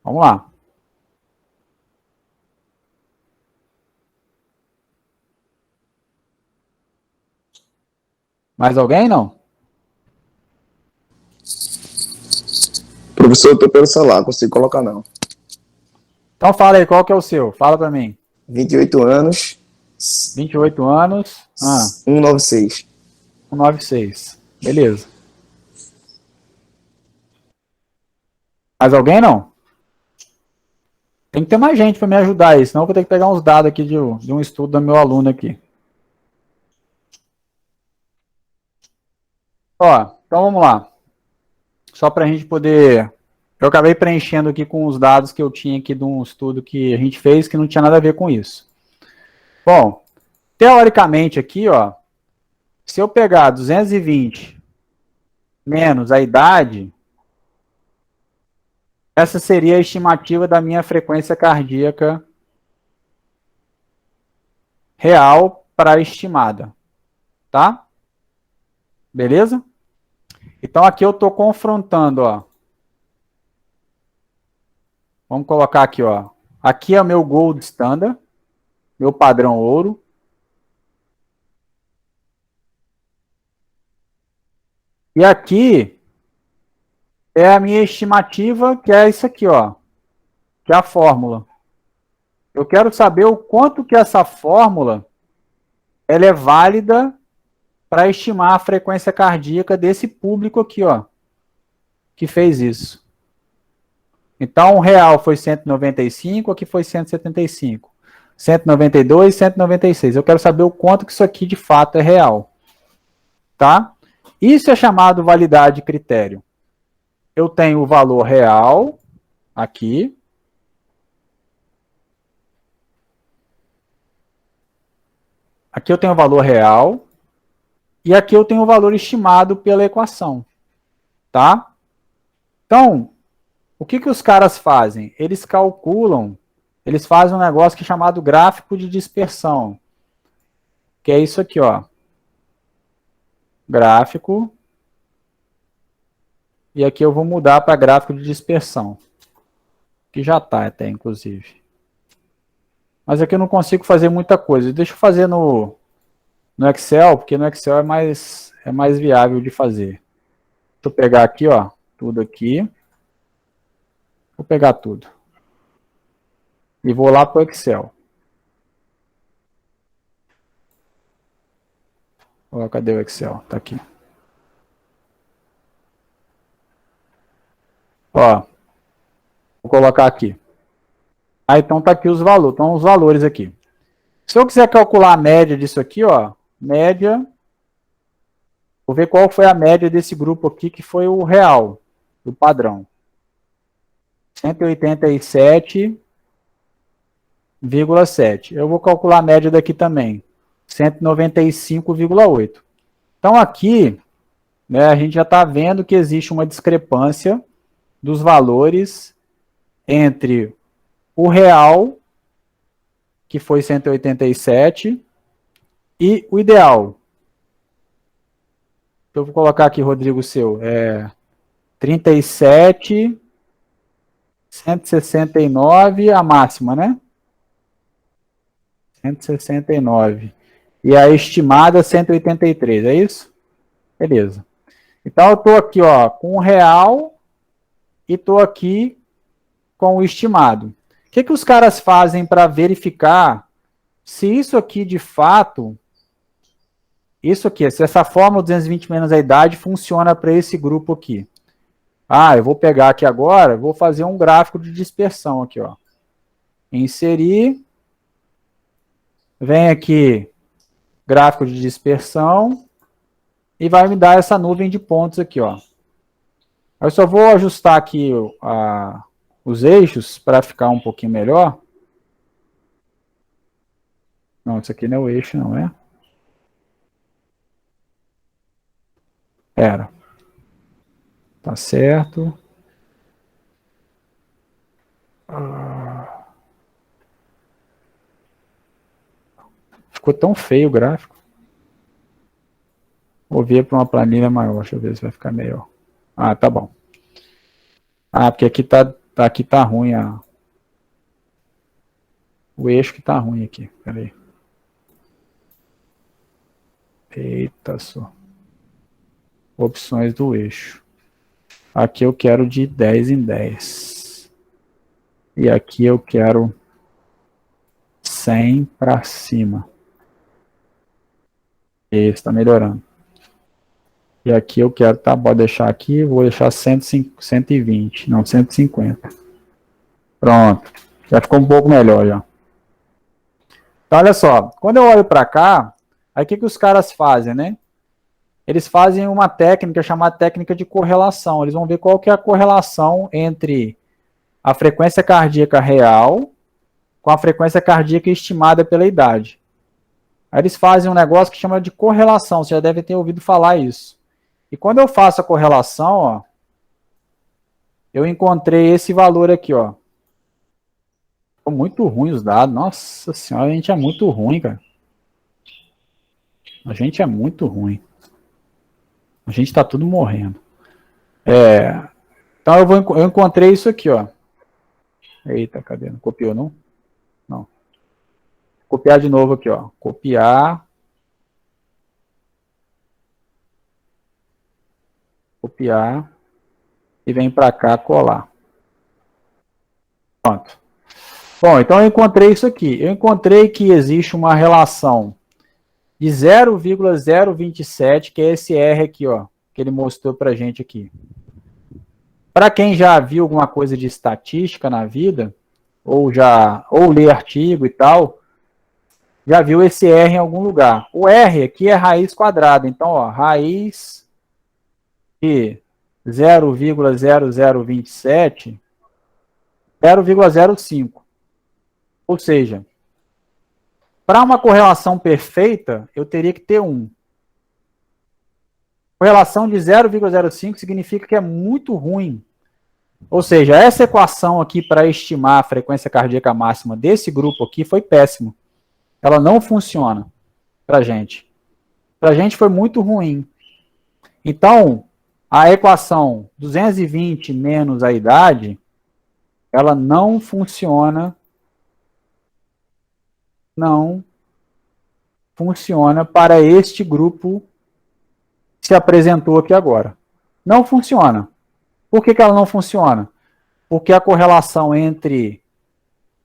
Vamos lá. Mais alguém, não? Professor, eu tô pelo celular, não consigo colocar não. Então fala aí, qual que é o seu? Fala pra mim. 28 anos, 28 anos, 196. 196. Beleza. Mais alguém não? Tem que ter mais gente para me ajudar aí, senão eu vou ter que pegar uns dados aqui de um estudo do meu aluno aqui. Ó, então vamos lá. Só para a gente poder... Eu acabei preenchendo aqui com os dados que eu tinha aqui de um estudo que a gente fez que não tinha nada a ver com isso. Bom, teoricamente aqui, ó, se eu pegar 220 menos a idade, essa seria a estimativa da minha frequência cardíaca real para a estimada, tá? Beleza? Então aqui eu estou confrontando, ó. Vamos colocar aqui, ó. Aqui é o meu gold standard, meu padrão ouro. E aqui é a minha estimativa, que é isso aqui, ó. Que é a fórmula. Eu quero saber o quanto que essa fórmula ela é válida para estimar a frequência cardíaca desse público aqui, ó, que fez isso. Então, o real foi 195, aqui foi 175. 192, 196. Eu quero saber o quanto que isso aqui de fato é real. Tá? Isso é chamado validade de critério. Eu tenho o valor real aqui. Aqui eu tenho o valor real. E aqui eu tenho o valor estimado pela equação. Tá? Então, o que os caras fazem? Eles calculam, eles fazem um negócio que é chamado gráfico de dispersão. Que é isso aqui, ó. Gráfico. E aqui eu vou mudar para gráfico de dispersão. Que já está até, inclusive. Mas aqui eu não consigo fazer muita coisa. Deixa eu fazer no Excel, porque no Excel é mais viável de fazer. Deixa eu pegar aqui, ó, tudo aqui. Vou pegar tudo. E vou lá para o Excel. Ó, cadê o Excel? Tá aqui. Ó, vou colocar aqui. Ah, então tá aqui os valores. Estão os valores aqui. Se eu quiser calcular a média disso aqui, ó, média, vou ver qual foi a média desse grupo aqui, que foi o real, do padrão. 187,7. Eu vou calcular a média daqui também. 195,8. Então aqui, né, a gente já está vendo que existe uma discrepância dos valores entre o real, que foi 187, e o ideal. Eu vou colocar aqui, Rodrigo, seu. 37, 169, a máxima, né? 169. E a estimada 183, é isso? Beleza. Então eu estou aqui, ó, com o real e estou aqui com o estimado. O que os caras fazem para verificar se isso aqui de fato, isso aqui, se essa fórmula 220 menos a idade funciona para esse grupo aqui? Ah, eu vou pegar aqui agora, vou fazer um gráfico de dispersão aqui, ó. Inserir. Vem aqui, gráfico de dispersão. E vai me dar essa nuvem de pontos aqui, ó. Eu só vou ajustar aqui os eixos para ficar um pouquinho melhor. Não, isso aqui não é o eixo, não é? Era. Tá certo. Ficou tão feio o gráfico. Vou vir para uma planilha maior, deixa eu ver se vai ficar melhor. Ah, tá bom. Ah, porque aqui tá ruim o eixo que tá ruim aqui. Peraí. Eita só. Opções do eixo. Aqui eu quero de 10 em 10. E aqui eu quero 100 para cima. Esse está melhorando. E aqui eu quero, tá, vou deixar aqui, vou deixar 120, não, 150. Pronto. Já ficou um pouco melhor já. Então, olha só, quando eu olho para cá, aí o que os caras fazem, né? Eles fazem uma técnica chamada técnica de correlação. Eles vão ver qual que é a correlação entre a frequência cardíaca real com a frequência cardíaca estimada pela idade. Aí eles fazem um negócio que chama de correlação, você já deve ter ouvido falar isso. E quando eu faço a correlação, ó, eu encontrei esse valor aqui, ó. Ficou muito ruim os dados. Nossa senhora, a gente é muito ruim, cara. A gente é muito ruim. A gente está tudo morrendo. Então eu encontrei isso aqui, ó. Eita, cadê? Não copiou, não? Não. Copiar de novo aqui, ó. Copiar. Copiar. E vem para cá colar. Pronto. Bom, então eu encontrei isso aqui. Eu encontrei que existe uma relação de 0,027, que é esse R aqui, ó, que ele mostrou pra gente aqui. Para quem já viu alguma coisa de estatística na vida, ou lê artigo e tal, já viu esse R em algum lugar. O R aqui é raiz quadrada, então, ó, raiz de 0,0027, 0,05. Ou seja, para uma correlação perfeita, eu teria que ter 1. Correlação de 0,05 significa que é muito ruim. Ou seja, essa equação aqui para estimar a frequência cardíaca máxima desse grupo aqui foi péssima. Ela não funciona para a gente. Para a gente foi muito ruim. Então, a equação 220 menos a idade, ela não funciona. Não funciona para este grupo que se apresentou aqui agora. Não funciona. Por que ela não funciona? Porque a correlação entre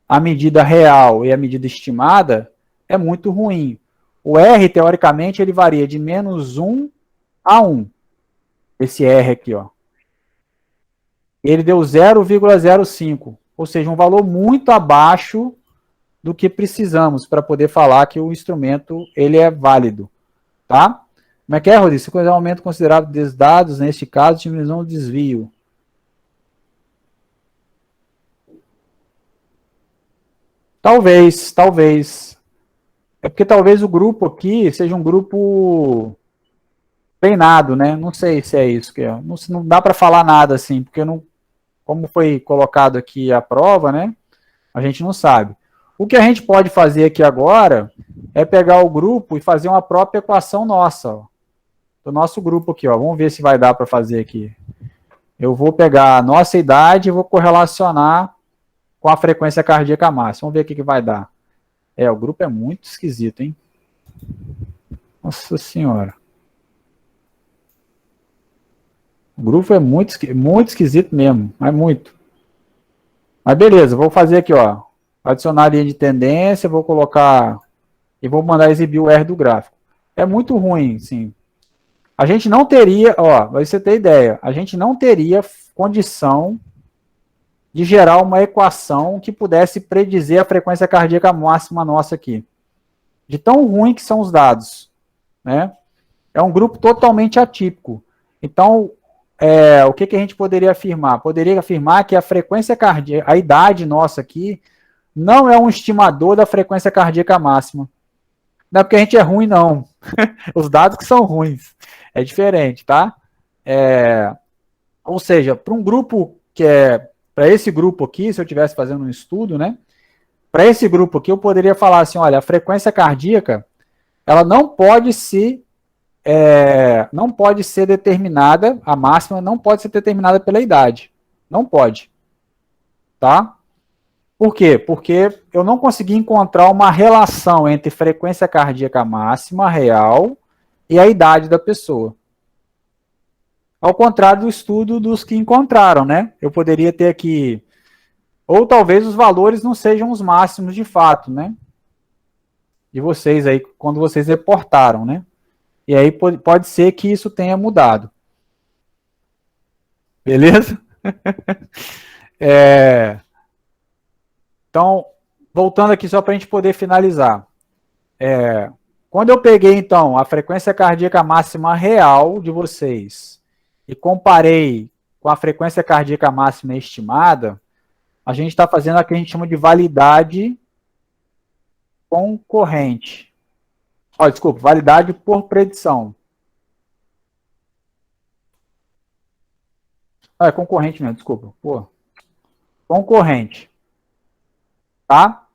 a medida real e a medida estimada é muito ruim. O R, teoricamente, ele varia de menos 1 a 1. Esse R aqui, ó. Ele deu 0,05, ou seja, um valor muito abaixo do que precisamos para poder falar que o instrumento ele é válido, tá? Como é que é, Rodrigo? Se um aumento considerável dos dados, neste caso, diminuição do desvio. Talvez. É porque talvez o grupo aqui seja um grupo treinado, né? Não sei se é isso que é. Não dá para falar nada assim, porque não, como foi colocado aqui a prova, né? A gente não sabe. O que a gente pode fazer aqui agora é pegar o grupo e fazer uma própria equação nossa, ó, do nosso grupo aqui, ó. Vamos ver se vai dar para fazer aqui. Eu vou pegar a nossa idade e vou correlacionar com a frequência cardíaca máxima. Vamos ver o que vai dar. O grupo é muito esquisito, hein? Nossa senhora. O grupo é muito esquisito mesmo, mas muito. Mas beleza, vou fazer aqui, ó. Adicionar a linha de tendência, vou colocar e vou mandar exibir o R do gráfico. É muito ruim, sim. A gente não teria, ó, pra você ter ideia, a gente não teria condição de gerar uma equação que pudesse predizer a frequência cardíaca máxima nossa aqui. De tão ruim que são os dados, né? É um grupo totalmente atípico. Então, o que a gente poderia afirmar? Poderia afirmar que a frequência cardíaca, a idade nossa aqui, não é um estimador da frequência cardíaca máxima. Não é porque a gente é ruim, não. Os dados que são ruins. É diferente, tá? Ou seja, para um grupo que é... Para esse grupo aqui, se eu estivesse fazendo um estudo, né? Para esse grupo aqui, eu poderia falar assim, olha, a frequência cardíaca, ela não pode ser determinada, a máxima não pode ser determinada pela idade. Não pode. Tá? Por quê? Porque eu não consegui encontrar uma relação entre frequência cardíaca máxima real e a idade da pessoa. Ao contrário do estudo dos que encontraram, né? Eu poderia ter aqui, ou talvez os valores não sejam os máximos de fato, né? De vocês aí, quando vocês reportaram, né? E aí pode ser que isso tenha mudado. Beleza? Então, voltando aqui só para a gente poder finalizar. Quando eu peguei, então, a frequência cardíaca máxima real de vocês e comparei com a frequência cardíaca máxima estimada, a gente está fazendo o que a gente chama de validade concorrente. Desculpa, validade por predição. É concorrente mesmo, desculpa. Concorrente. Tá?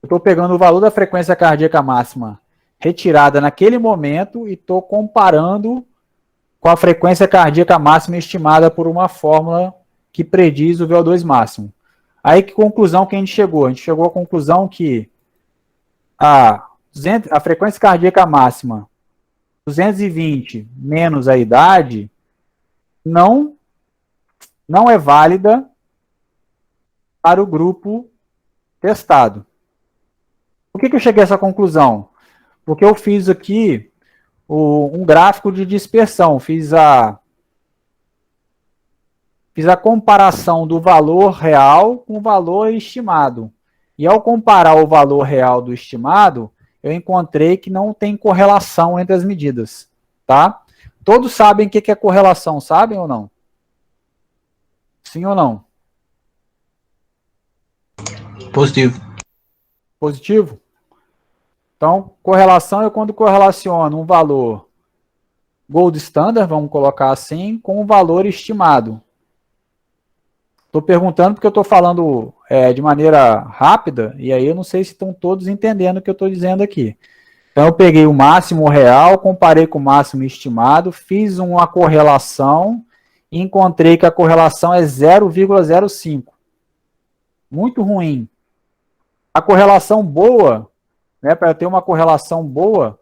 Eu estou pegando o valor da frequência cardíaca máxima retirada naquele momento e estou comparando com a frequência cardíaca máxima estimada por uma fórmula que prediz o VO2 máximo. Aí que conclusão que a gente chegou? A gente chegou à conclusão que a frequência cardíaca máxima 220 menos a idade não é válida para o grupo testado. Por que eu cheguei a essa conclusão? Porque eu fiz aqui um gráfico de dispersão, fiz a comparação do valor real com o valor estimado. E ao comparar o valor real do estimado, eu encontrei que não tem correlação entre as medidas. Tá? Todos sabem o que é correlação, sabem ou não? Sim ou não? Positivo. Positivo? Então, correlação é quando correlaciona um valor gold standard, vamos colocar assim, com um valor estimado. Estou perguntando porque eu estou falando de maneira rápida, e aí eu não sei se estão todos entendendo o que eu estou dizendo aqui. Então, eu peguei o máximo real, comparei com o máximo estimado, fiz uma correlação e encontrei que a correlação é 0,05. Muito ruim. A correlação boa, né, para ter uma correlação boa,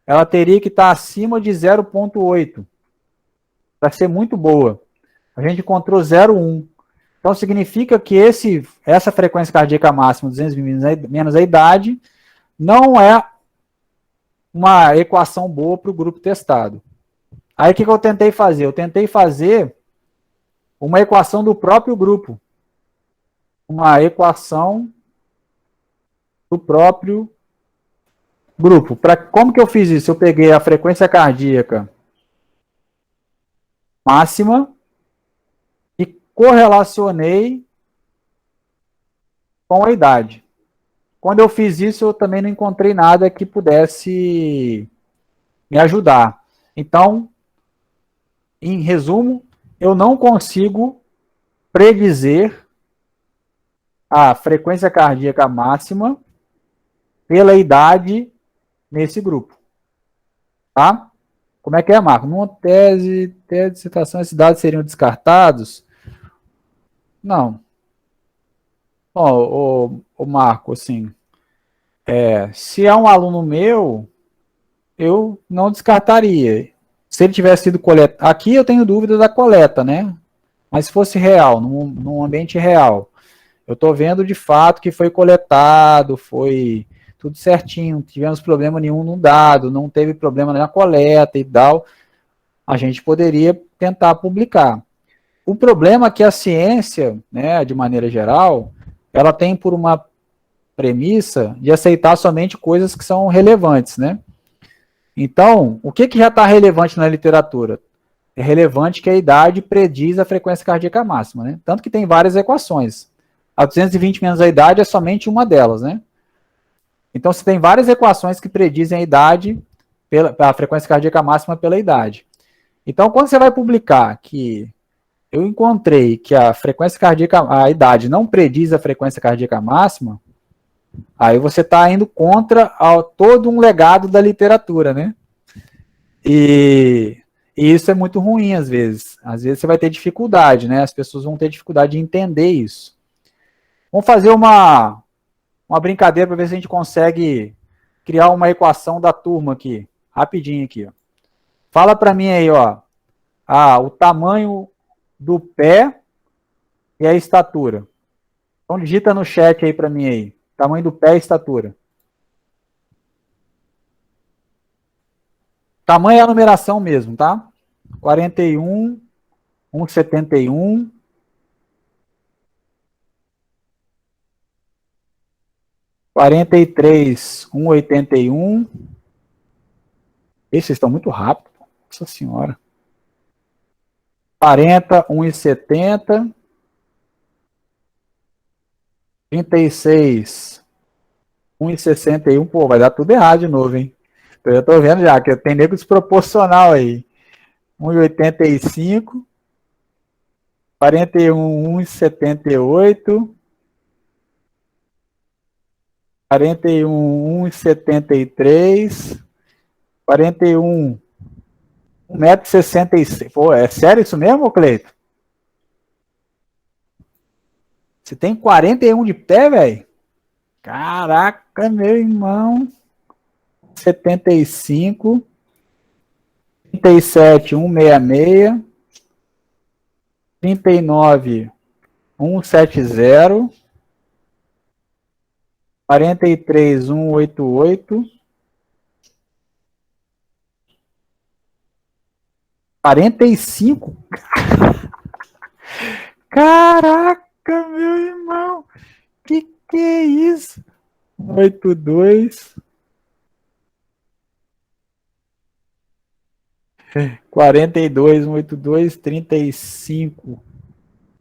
ela teria que estar acima de 0,8. Para ser muito boa. A gente encontrou 0,1. Então, significa que essa frequência cardíaca máxima, 220 menos a idade, não é uma equação boa para o grupo testado. Aí, o que eu tentei fazer? Eu tentei fazer uma equação do próprio grupo. Uma equação do próprio grupo. Como que eu fiz isso? Eu peguei a frequência cardíaca máxima e correlacionei com a idade. Quando eu fiz isso, eu também não encontrei nada que pudesse me ajudar. Então, em resumo, eu não consigo predizer a frequência cardíaca máxima pela idade nesse grupo. Tá? Como é que é, Marco? Numa tese de dissertação, esses dados seriam descartados? Não. O Marco, assim, se é um aluno meu, eu não descartaria. Se ele tivesse sido coletado... Aqui eu tenho dúvida da coleta, né? Mas se fosse real, num ambiente real, eu estou vendo de fato que foi coletado, foi tudo certinho, não tivemos problema nenhum no dado, não teve problema na coleta e tal, a gente poderia tentar publicar. O problema é que a ciência, né, de maneira geral, ela tem por uma premissa de aceitar somente coisas que são relevantes, né? Então, o que já está relevante na literatura? É relevante que a idade prediz a frequência cardíaca máxima, né? Tanto que tem várias equações. A 220 menos a idade é somente uma delas, né? Então, você tem várias equações que predizem a idade, a frequência cardíaca máxima pela idade. Então, quando você vai publicar que eu encontrei que a frequência cardíaca, a idade não prediz a frequência cardíaca máxima, aí você está indo contra todo um legado da literatura, né? E isso é muito ruim às vezes. Às vezes você vai ter dificuldade, né? As pessoas vão ter dificuldade de entender isso. Vamos fazer uma brincadeira para ver se a gente consegue criar uma equação da turma aqui. Rapidinho aqui. Ó. Fala para mim aí, ó. o tamanho do pé e a estatura. Então digita no chat aí para mim aí. Tamanho do pé e estatura. Tamanho é a numeração mesmo, tá? 41, 1,71. 43, 1,81. Esses estão muito rápido. Nossa senhora. 40, 1,70. 36, 1,61. Pô, vai dar tudo errado de novo, hein? Eu já tô vendo já, que tem nego desproporcional aí. 1,85. 41, 1,78. 41, 1,73. 41, 1,66 m. Pô, é sério isso mesmo, Cleito? Você tem 41 de pé, velho? Caraca, meu irmão. 75. 37, 166. 39, 170. 43, 188. 45. Caraca, meu irmão. Que é isso? 82. 42, 182, 35,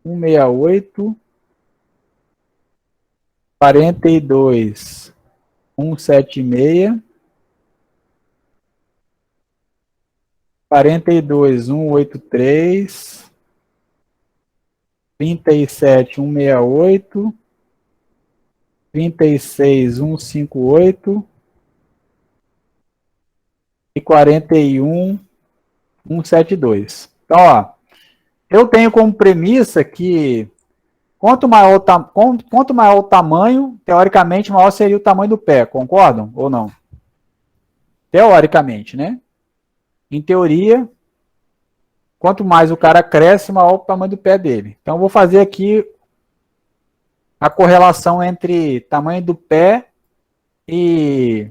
168. 42, 176. 42, 183. 37, 168. 36, 158. E 41, 172. Então, ó, eu tenho como premissa que quanto maior o tamanho, teoricamente, maior seria o tamanho do pé. Concordam ou não? Teoricamente, né? Em teoria, quanto mais o cara cresce, maior o tamanho do pé dele. Então, eu vou fazer aqui a correlação entre tamanho do pé e...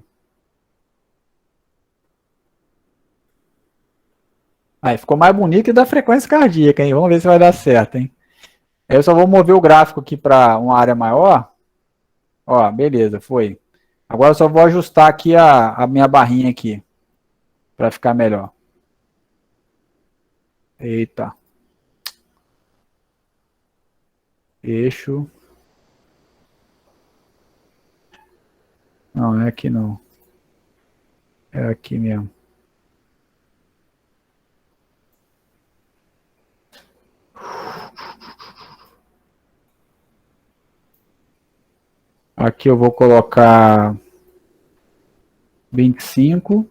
Aí, ficou mais bonito que da frequência cardíaca, hein? Vamos ver se vai dar certo, hein? Eu só vou mover o gráfico aqui para uma área maior. Ó, beleza, foi. Agora eu só vou ajustar aqui a minha barrinha aqui, para ficar melhor. Eita. Eixo. Não, é aqui não. É aqui mesmo. Aqui eu vou colocar 25.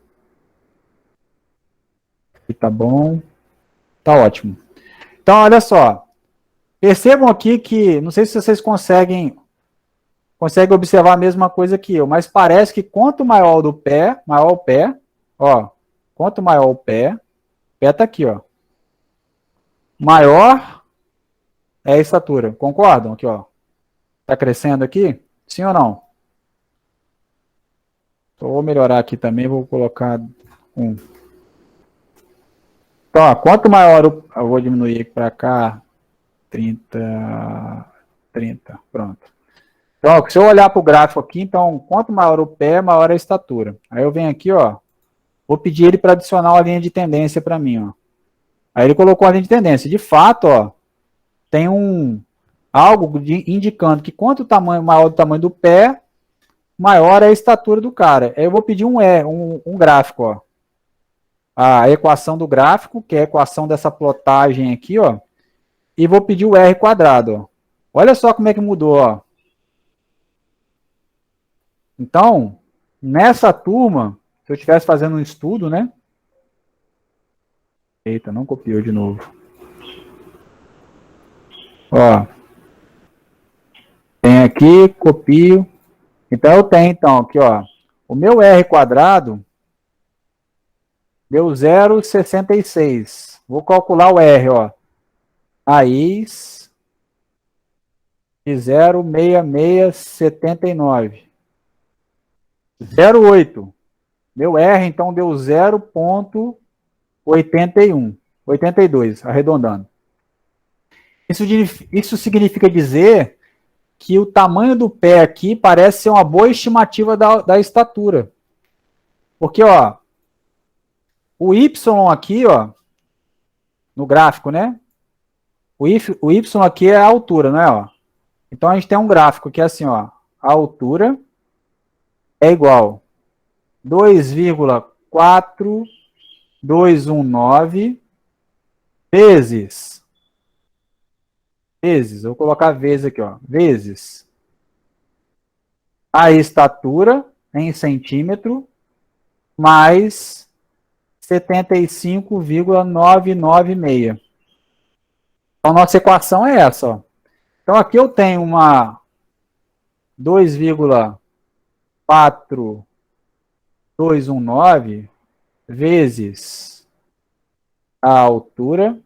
E tá bom. Tá ótimo. Então, olha só. Percebam aqui que, não sei se vocês conseguem observar a mesma coisa que eu, mas parece que quanto maior o pé, ó, quanto maior o pé tá aqui, ó, maior é a estatura. Concordam aqui, ó? Tá crescendo aqui? Sim ou não? Então, vou melhorar aqui também, vou colocar 1. Então, ó, quanto maior eu vou diminuir aqui para cá, 30, 30, pronto. Então, se eu olhar para o gráfico aqui, então, quanto maior o pé, maior a estatura. Aí eu venho aqui, ó, vou pedir ele para adicionar uma linha de tendência para mim, ó. Aí ele colocou a linha de tendência. De fato, ó, tem algo indicando que quanto maior o tamanho do pé, maior é a estatura do cara. Aí eu vou pedir um gráfico, ó. A equação do gráfico, que é a equação dessa plotagem aqui, ó. E vou pedir o R quadrado, ó. Olha só como é que mudou, ó. Então, nessa turma, se eu estivesse fazendo um estudo, né? Eita, não copiou de novo. Ó. Tem aqui, copio. Então, eu tenho, então, aqui, ó. O meu R quadrado Deu 0,66. Vou calcular o R, ó. Raiz de 0,6679. 0,8. Meu R, então, deu 0,81. 82, arredondando. Isso significa dizer que o tamanho do pé aqui parece ser uma boa estimativa da estatura. Porque, ó, o Y aqui, ó, no gráfico, né? O Y aqui é a altura, não é? Ó? Então, a gente tem um gráfico que é assim, ó. A altura é igual 2,4219 vezes, vou colocar vezes aqui, ó, vezes a estatura em centímetro mais 75,996. Então, nossa equação é essa, ó. Então, aqui eu tenho uma 2,4219 vezes a altura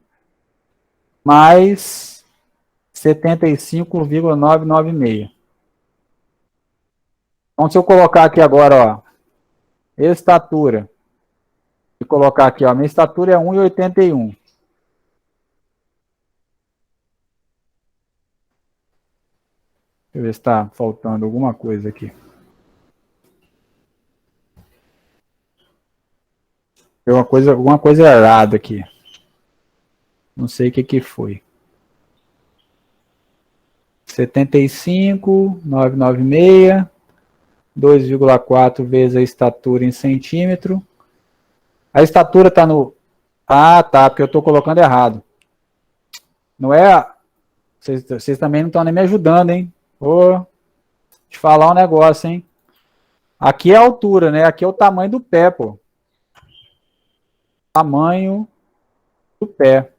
mais 75,996. Então, se eu colocar aqui agora, ó, estatura, e colocar aqui, ó, minha estatura é 1,81. Deixa eu ver se está faltando alguma coisa aqui. Tem alguma coisa errada aqui. Não sei o que foi. 75,996, 2,4 vezes a estatura em centímetro. A estatura está no... Ah, tá, porque eu estou colocando errado. Não é... Vocês também não estão nem me ajudando, hein? Vou te falar um negócio, hein? Aqui é a altura, né? Aqui é o tamanho do pé, pô. Tamanho do pé.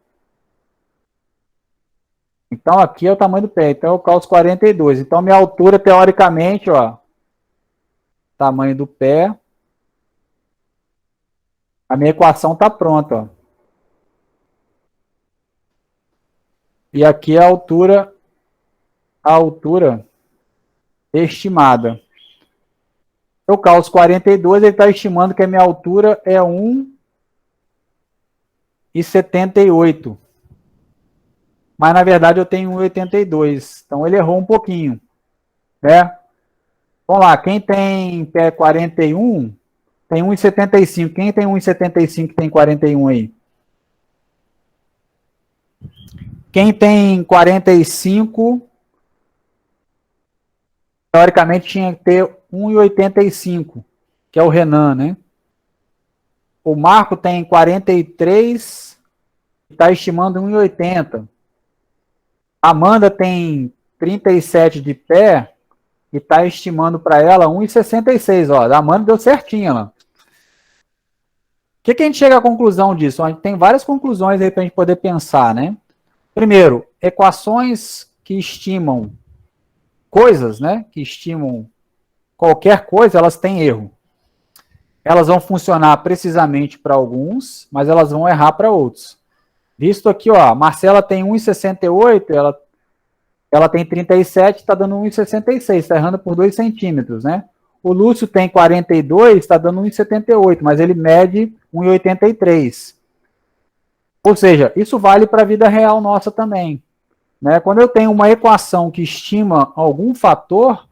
Então, aqui é o tamanho do pé. Então, eu calço 42. Então, minha altura, teoricamente, ó. Tamanho do pé. A minha equação está pronta, ó. E aqui é a altura estimada. Eu calço 42, ele está estimando que a minha altura é 1,78. Mas, na verdade, eu tenho 1,82. Então, ele errou um pouquinho. Né? Vamos lá, quem tem pé 41, tem 1,75. Quem tem 1,75 tem 41 aí? Quem tem 45, teoricamente tinha que ter 1,85, que é o Renan, né? O Marco tem 43, está estimando 1,80. A Amanda tem 37 de pé e está estimando para ela 1,66. Ó, a Amanda deu certinho lá. O que a gente chega à conclusão disso? A gente tem várias conclusões aí para a gente poder pensar, né? Primeiro, equações que estimam coisas, né? Que estimam qualquer coisa, elas têm erro. Elas vão funcionar precisamente para alguns, mas elas vão errar para outros. Visto aqui, ó, a Marcela tem 1,68, ela tem 37, está dando 1,66, está errando por 2 centímetros, né? O Lúcio tem 42, está dando 1,78, mas ele mede 1,83. Ou seja, isso vale para a vida real nossa também. Né? Quando eu tenho uma equação que estima algum fator,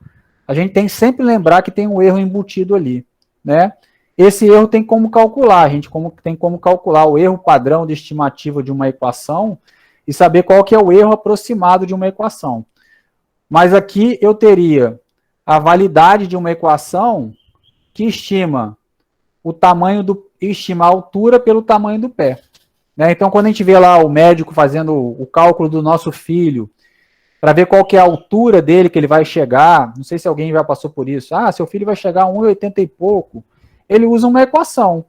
a gente tem que sempre lembrar que tem um erro embutido ali. Né? Esse erro tem como calcular, a gente tem como calcular o erro padrão de estimativa de uma equação e saber qual que é o erro aproximado de uma equação. Mas aqui eu teria a validade de uma equação que estima o tamanho estima a altura pelo tamanho do pé. Né? Então, quando a gente vê lá o médico fazendo o cálculo do nosso filho, para ver qual que é a altura dele que ele vai chegar, não sei se alguém já passou por isso, seu filho vai chegar a 1,80 e pouco, ele usa uma equação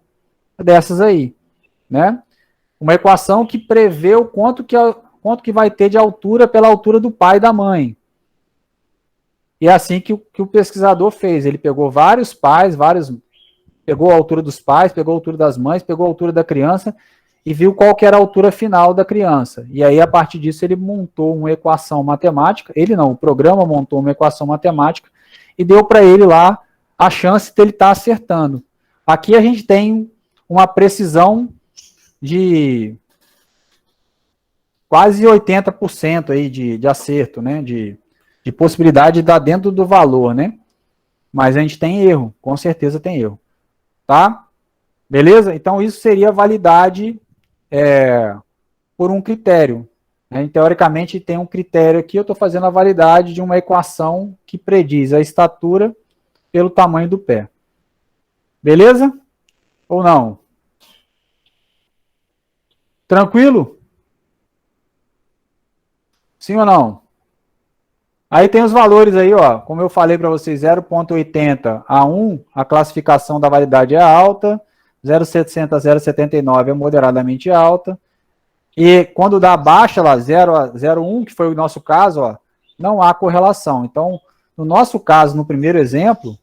dessas aí, né? Uma equação que prevê o quanto que vai ter de altura pela altura do pai e da mãe. E é assim que o pesquisador fez, ele pegou vários pais, vários pegou a altura dos pais, pegou a altura das mães, pegou a altura da criança e viu qual que era a altura final da criança. E aí, a partir disso, ele montou uma equação matemática, ele não, o programa montou uma equação matemática e deu para ele lá a chance de ele estar acertando. Aqui a gente tem uma precisão de quase 80% aí de acerto, né? De possibilidade de dar dentro do valor, né? Mas a gente tem erro, com certeza tem erro. Tá? Beleza? Então, isso seria validade por um critério. Né? Teoricamente, tem um critério aqui, eu estou fazendo a validade de uma equação que prediz a estatura pelo tamanho do pé. Beleza? Ou não? Tranquilo? Sim ou não? Aí tem os valores aí, ó, como eu falei para vocês, 0,80 a 1, a classificação da validade é alta, 0,60 a 0,79 é moderadamente alta, e quando dá baixa lá, 0 a 0,1, que foi o nosso caso, ó, não há correlação. Então, no nosso caso, no primeiro exemplo,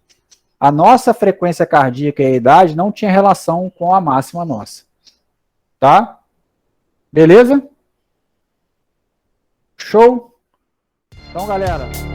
a nossa frequência cardíaca e a idade não tinha relação com a máxima nossa. Tá? Beleza? Show? Então, galera...